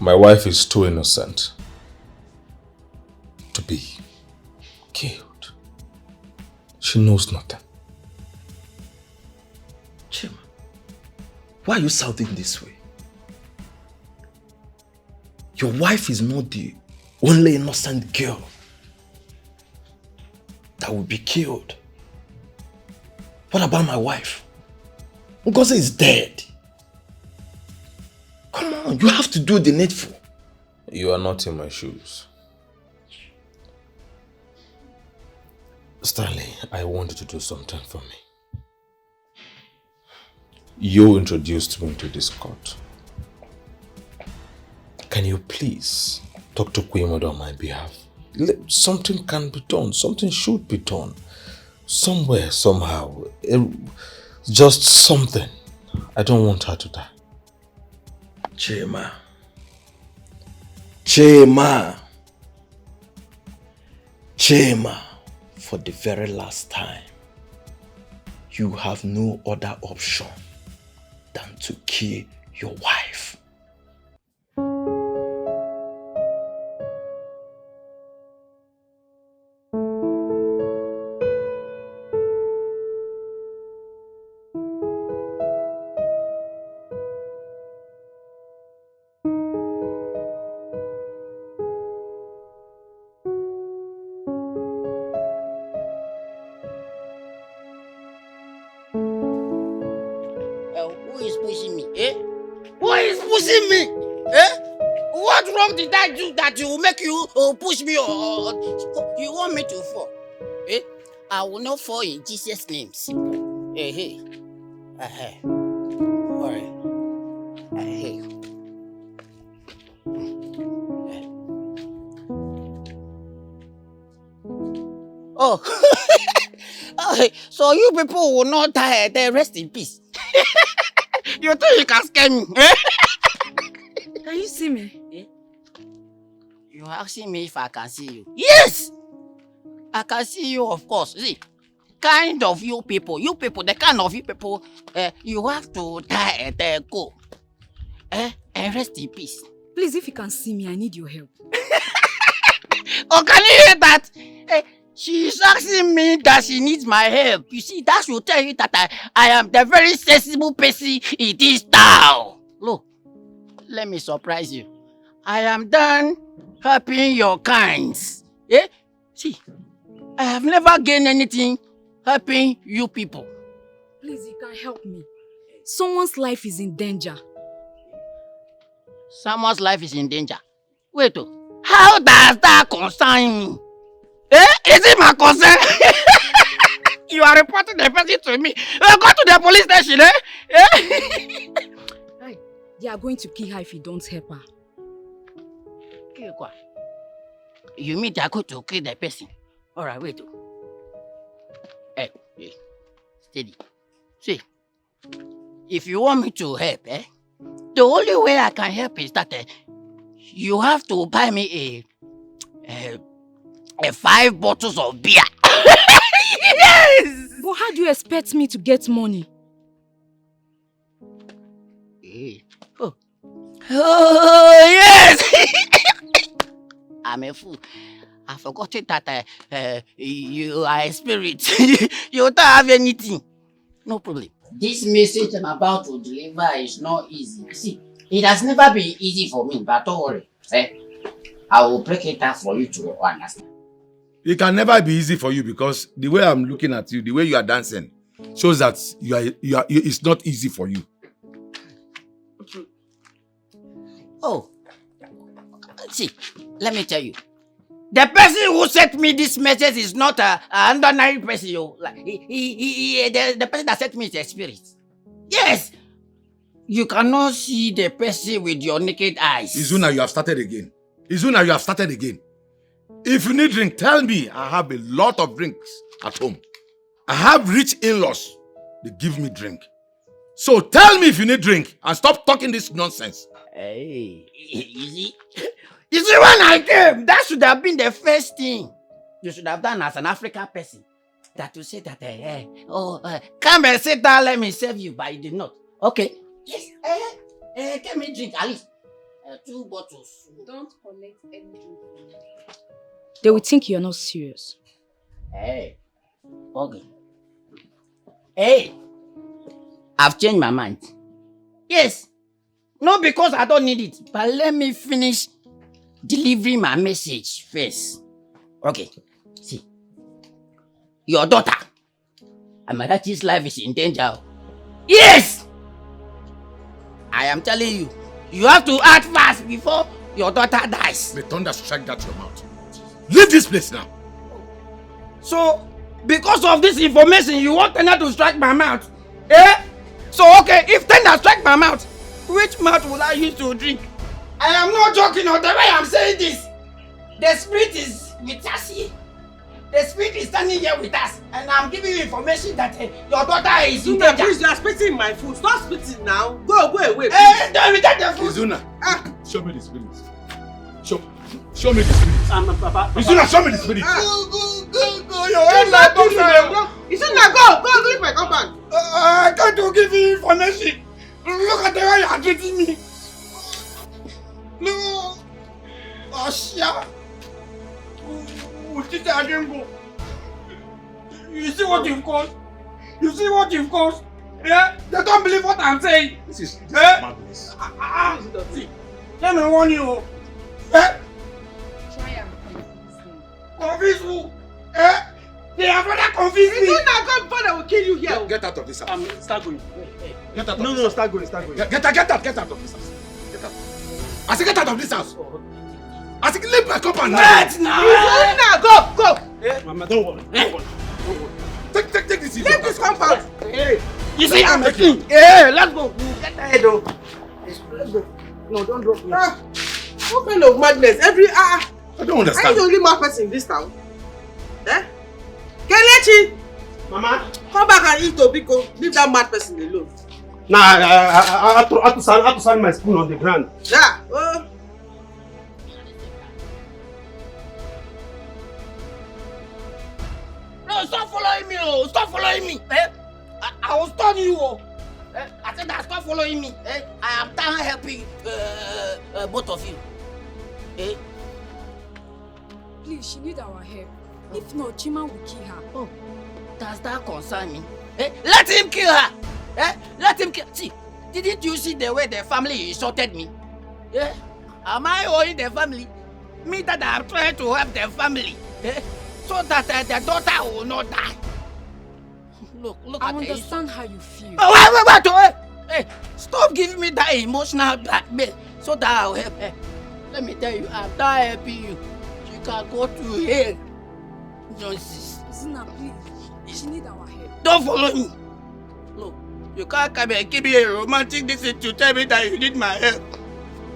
My wife is too innocent to be killed. She knows nothing. Chima, why are you sounding this way? Your wife is not the only innocent girl that will be killed. What about my wife? Ngozi is dead. Come on, you have to do the needful. You are not in my shoes. Stanley, I want you to do something for me. You introduced me to this court. Can you please talk to Queen Mother on my behalf? Something can be done. Something should be done. Somewhere, somehow. Just something. I don't want her to die. Chima. Chima. Chima. For the very last time, you have no other option than to kill your wife. Who is pushing me? Eh? Who is pushing me? Eh? What wrong did I do that will make you push me or you want me to fall? Eh? I will not fall in Jesus' name. Simple. Hey, hey. Hey. Alright. Hey. Oh. Oh, so you people will not die, they rest in peace. You think you can scare me? Eh? Can you see me? Eh? You are asking me if I can see you. Yes! I can see you, of course. See, kind of you people, the kind of you people, you have to die and go. And rest in peace. Please, if you can see me, I need your help. Oh, can you hear that? She is asking me that she needs my help. You see, that should tell you that I am the very sensible person in this town. Look, let me surprise you. I am done helping your kinds. Eh? See, I have never gained anything helping you people. Please, you can help me. Someone's life is in danger. Someone's life is in danger? Wait, how does that concern me? Eh? Is it my concern? You are reporting the person to me. Go to the police station, eh? Hey, they are going to kill her if you don't help her. You mean they are going to kill the person? Alright, wait. Hey, steady. See, if you want me to help, the only way I can help is that you have to buy me a 5 bottles of beer. Yes! But how do you expect me to get money? Oh, yes! I'm a fool. I forgot that you are a spirit. You don't have anything. No problem. This message I'm about to deliver is not easy. See, it has never been easy for me, but don't worry. I will break it down for you to understand. It can never be easy for you because the way I'm looking at you, the way you are dancing, shows that it's not easy for you. Oh, see, let me tell you. The person who sent me this message is not an ordinary person. Like, the person that sent me is a spirit. Yes! You cannot see the person with your naked eyes. Izuna, you have started again. Izuna, you have started again. If you need drink, tell me. I have a lot of drinks at home. I have rich in-laws. They give me drink. So tell me if you need drink and stop talking this nonsense. Hey, you see when I came, that should have been the first thing you should have done as an African person. That to say that, come and sit down, let me serve you, but you did not. Okay. Yes, get me drink at least 2 bottles. Don't collect any drink from me. They will think you're not serious. Hey, okay. Hey, I've changed my mind. Yes, not because I don't need it, but let me finish delivering my message first. Okay, see, your daughter, Amarachi's life is in danger. Yes! I am telling you, you have to act fast before your daughter dies. May thunder strike that your mouth. Leave this place now. So, because of this information, you want thunder to strike my mouth? Eh? So, okay, if thunder strike my mouth, which mouth will I use to drink? I am not joking on the way I'm saying this. The spirit is with us here. The spirit is standing here with us, and I'm giving you information that your daughter is in danger. Please, you are spitting my food. Stop spitting now. Go away. Don't reject the food. Izuna, show me the spirit. Show me the spirit. Papa. Izuna, show me the spirit. Go. Your head like boxer. Izuna, go. Go leave my compound. I got to give you information. Look at the way you are getting me. No. Oh, shit. You see what you've caused? You see what you've caused? Yeah? They don't believe what I'm saying. This is madness. See, let me warn you. Eh? Try and convince who? Eh? They have rather convinced me. It's not God, Father will kill you here. Get out of this house. Start going. Get out of No, this no, house. start going, start going. Get out of this house. Get out. I said get out of this house. I said leave my compound now. Right now. Go. Mama, don't worry. Don't worry. Take this easy. Leave this compound. Hey. You see I'm making. Yeah, let's go. Get ahead though. Let's go. No, don't drop me. What kind of madness? I don't understand. Are you the only mad person in this town? Eh? Kelechi! Mama. Come back and eat Obiko. Leave that mad person alone. Nah, I have to stand my spoon on the ground. Yeah. No, stop following me, oh! Stop following me! Eh? I will stun you, oh! Eh? I said that, stop following me! Eh? I am done helping both of you. Eh? Please, she need our help. If not, Chima will kill her. Oh, does that concern me? Eh? Let him kill her! Eh? Let him kill. See, didn't you see the way the family insulted me? Eh? Am I owing the family? Me that I am trying to help the family. Eh? So that the daughter will not die. Look I at understand how you feel. Oh, wait. Hey, stop giving me that emotional blackmail so that I'll help her. Let me tell you, I'm not helping you. She can go to hell. Nonsense. Zina, please. She need our help. Don't follow me. Look, you can't come and give me a romantic decision to tell me that you need my help.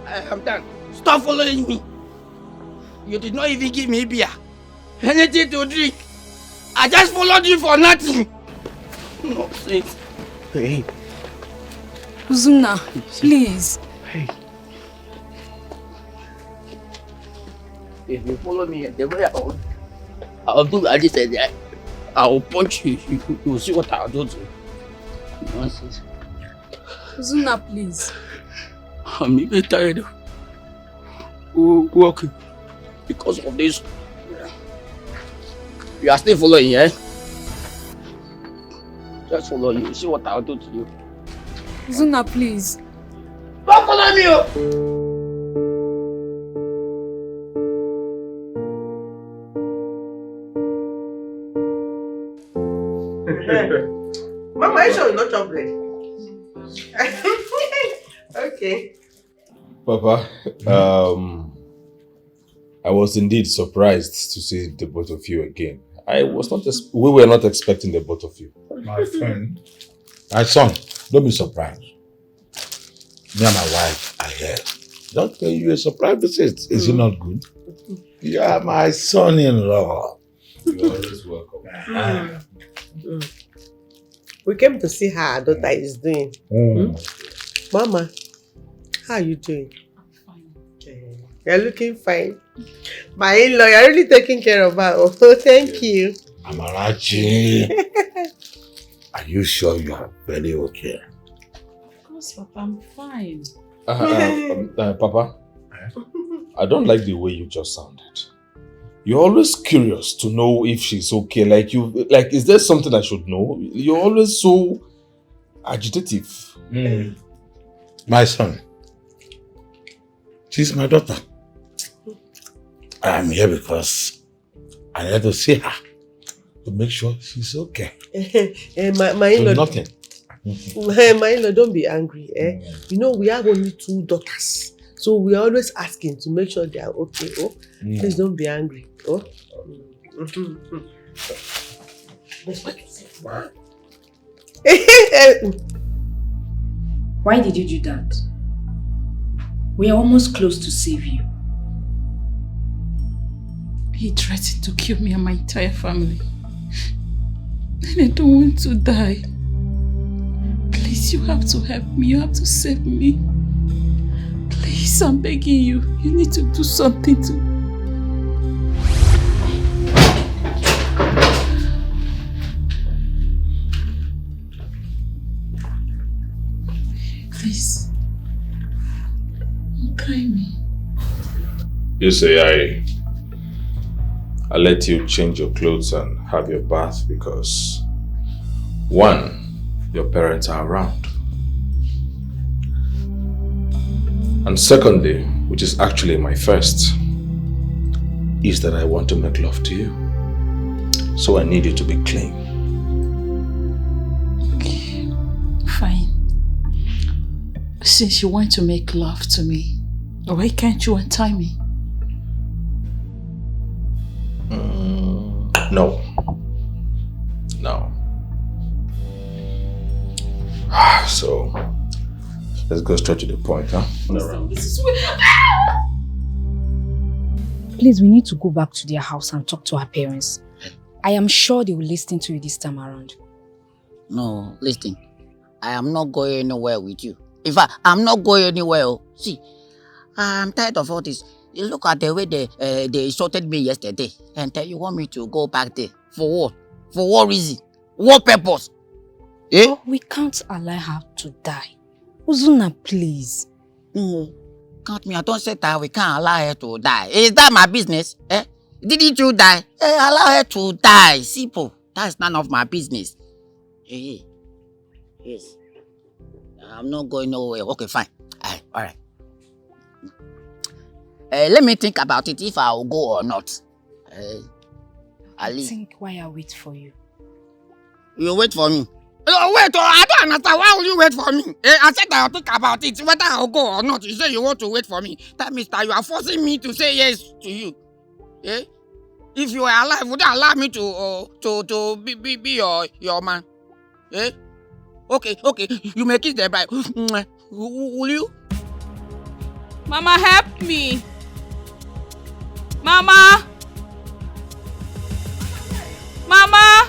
I am done. Stop following me. You did not even give me beer. Anything to drink. I just followed you for nothing. Nonsense. Hey. Uzuna, please. Hey. If you follow me the way I'll do like this and that, I'll punch you. You'll see what I'll do to you. Nonsense. Uzuna, please. I'm even tired of working because of this. You are still following, eh? Just follow you. See what I'll do to you. Uzuna, please. Don't follow me! Mama, are you sure you're not chocolate? Okay. Papa, I was indeed surprised to see the both of you again. We were not expecting the both of you. My friend, my son, don't be surprised. Me and my wife are here. Don't pay you a surprise visit. Is it not good? You are my son-in-law. You're always welcome. We came to see how our daughter is doing. Mama, how are you doing? Fine. You're looking fine. My in-law, you're really taking care of her. Oh, thank you. Amarachi, are you sure you are very okay? Of course, Papa, I'm fine. Papa, I don't like the way you just sounded. You're always curious to know if she's okay. Like, is there something I should know? You're always so agitative. My son, she's my daughter. I am here because I need to see her to make sure she's okay. My in-law, nothing. my in-law, don't be angry. You know, we have only 2 daughters. So we are always asking to make sure they are okay. Oh, please don't be angry. Oh. Why did you do that? We are almost close to save you. He threatened to kill me and my entire family. And I don't want to die. Please, you have to help me. You have to save me. Please, I'm begging you. You need to do something to... Please. Untie me. You say I let you change your clothes and have your bath because one, your parents are around. And secondly, which is actually my first, is that I want to make love to you. So I need you to be clean. Okay, fine. Since you want to make love to me, why can't you untie me? No. No. So, let's go straight to the point, huh? Please, we need to go back to their house and talk to our parents. I am sure they will listen to you this time around. No, listen. I am not going anywhere with you. In fact, I'm not going anywhere. See, I'm tired of all this. You look at the way they insulted me yesterday, and you want me to go back there. For what? For what reason? What purpose? Eh? We can't allow her to die. Uzuna, please. No, count me. I don't say that we can't allow her to die. Is that my business? Eh? Didn't you die? Allow her to die. Simple. That's none of my business. Hey. Yes. I'm not going nowhere. Okay, fine. All right. Let me think about it if I will go or not. I think why I wait for you. You wait for me? Oh, wait, I don't understand. Why will you wait for me? I said I'll think about it, whether I'll go or not. You say you want to wait for me. That means that you are forcing me to say yes to you. Eh? If you were alive, would you allow me to be your man? Eh? Okay. You may kiss the bride. Will you? Mama, help me. Mama. Mama.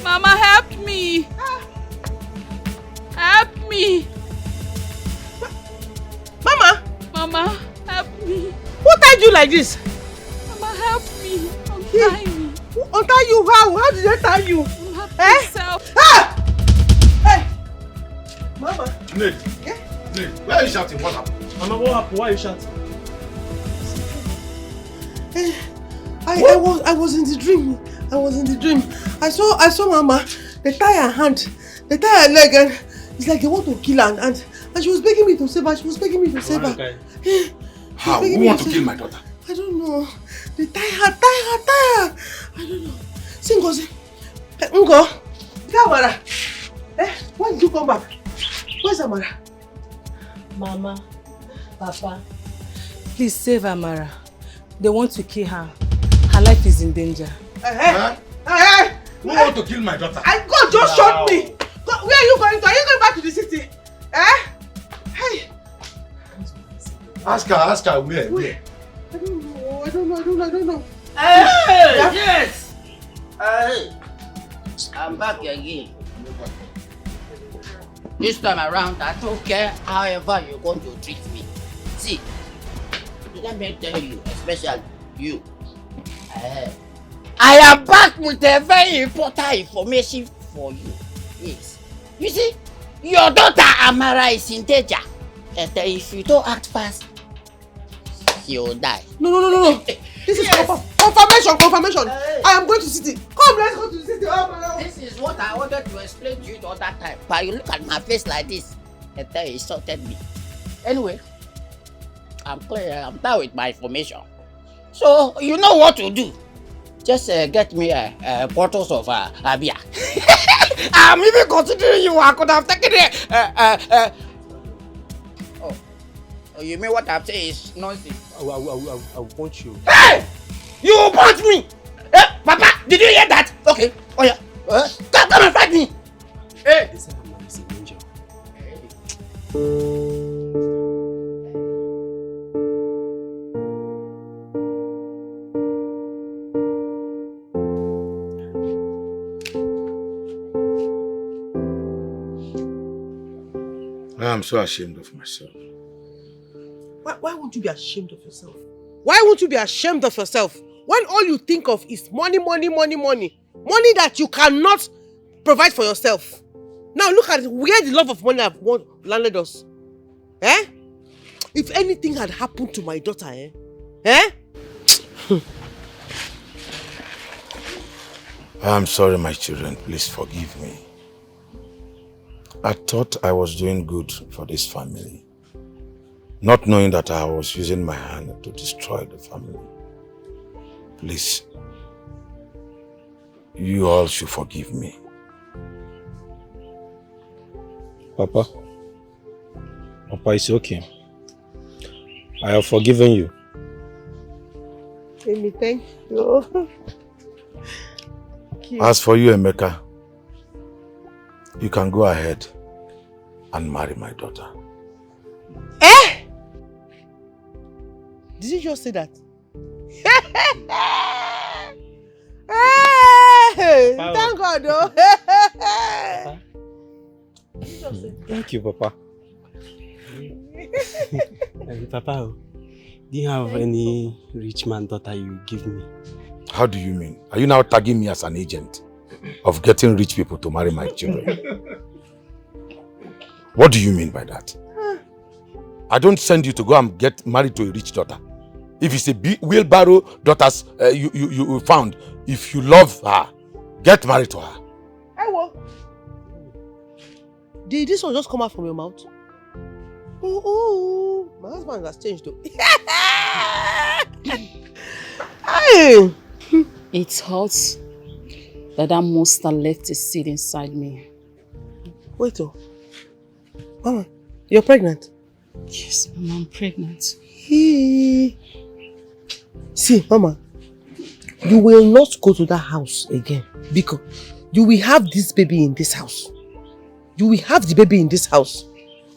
Mama, help me. Help me. Mama. Mama, help me. Who tied you like this? Mama, help me. Untie me. Untie you how? How did they tie you? Myself. Ah! Hey! Mama. Nate. Yeah? Nate, why are you shouting? What happened? Mama, what happened? Why are you shouting? I was in the dream. I saw Mama. They tie her hand. They tie her leg and it's like they want to kill her and she was begging me to save her. Okay. How? Who want to kill my daughter? I don't know. They tie her. I don't know. Singozi. Ngo. Amara. Why did you come back? Where's Amara? Mama, Papa, please save Amara. They want to kill her. Her life is in danger. Who want to kill my daughter? God just shot me. God, where are you going to? Are you going back to the city? Hey. Ask her where? I don't know. Hey, yes. Hey, I'm back again. This time around, I don't care however you're going to treat me. See, let me tell you, especially you. I am back with a very important information for you. Yes. You see, your daughter Amara is in danger. And if you don't act fast, she will die. No. This is confirmation. I am going to city. Come, let's go to the city. This is what I wanted to explain to you the other time. But you look at my face like this, and then you insulted me. Anyway, I'm clear. I'm done with my information. So you know what to do. Just get me bottles of beer. I'm even considering you. I could have taken it. Oh, you mean what I'm saying is nonsense? I will punch you. Hey! You will punch me! Papa, did you hear that? Okay. Oh yeah. Come and fight me. Hey! This Amara is an angel. I am so ashamed of myself. Why won't you be ashamed of yourself? Why won't you be ashamed of yourself? When all you think of is money. Money that you cannot provide for yourself. Now look at where the love of money have landed us. Eh? If anything had happened to my daughter, eh? Eh? I'm sorry, my children. Please forgive me. I thought I was doing good for this family, not knowing that I was using my hand to destroy the family. Please, you all should forgive me. Papa, it's okay. I have forgiven you. Amy, thank you. As for you, Emeka, you can go ahead and marry my daughter. Eh? Did you just say that? Hey, thank God, though. Thank you, Papa. Papa, do you have any rich man daughter you give me? How do you mean? Are you now tagging me as an agent of getting rich people to marry my children? What do you mean by that? I don't send you to go and get married to a rich daughter. If it's a wheelbarrow daughters you found, if you love her, get married to her. Hey, what? Did this one just come out from your mouth? Oh, my husband has changed though. Hey. It hurts that monster left a seed inside me. Wait, Mama, you're pregnant? Yes, Mama, I'm pregnant. See, Mama, you will not go to that house again because you will have this baby in this house. You will have the baby in this house.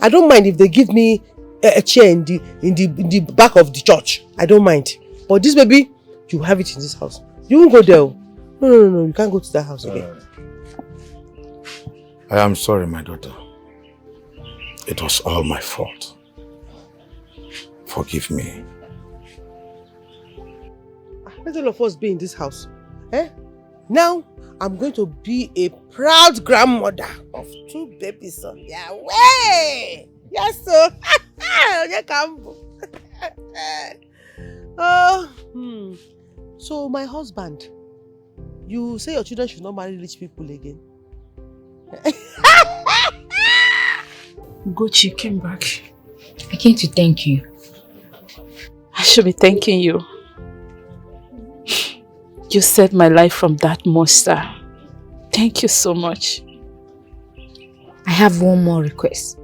I don't mind if they give me a chair in the back of the church. I don't mind. But this baby, you have it in this house. You won't go there. No, you can't go to that house again. I am sorry, my daughter. It was all my fault. Forgive me. Let all of us be in this house. Eh? Now, I'm going to be a proud grandmother of 2 babies on their way. Yes, sir. So, my husband, you say your children should not marry rich people again? Gochi came back. I came to thank you. I should be thanking you. You saved my life from that monster. Thank you so much. I have one more request.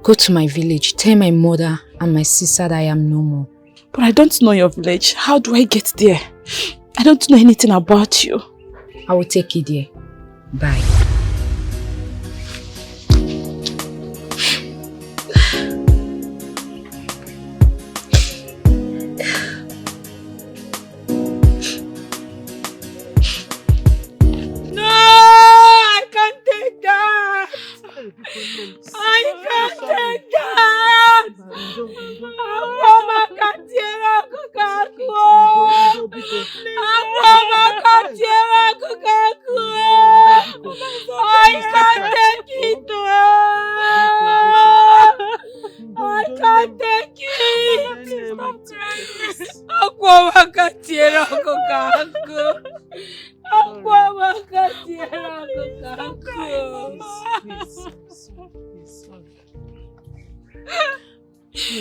Go to my village, tell my mother and my sister that I am no more. But I don't know your village. How do I get there? I don't know anything about you. I will take you there. Bye.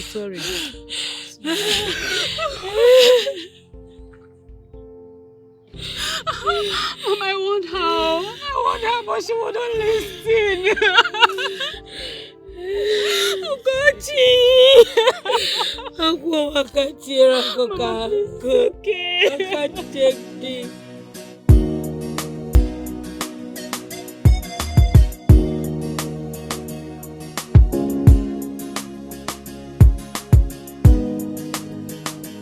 Sorry. Mom, I want her, but she wouldn't listen. I can't take this.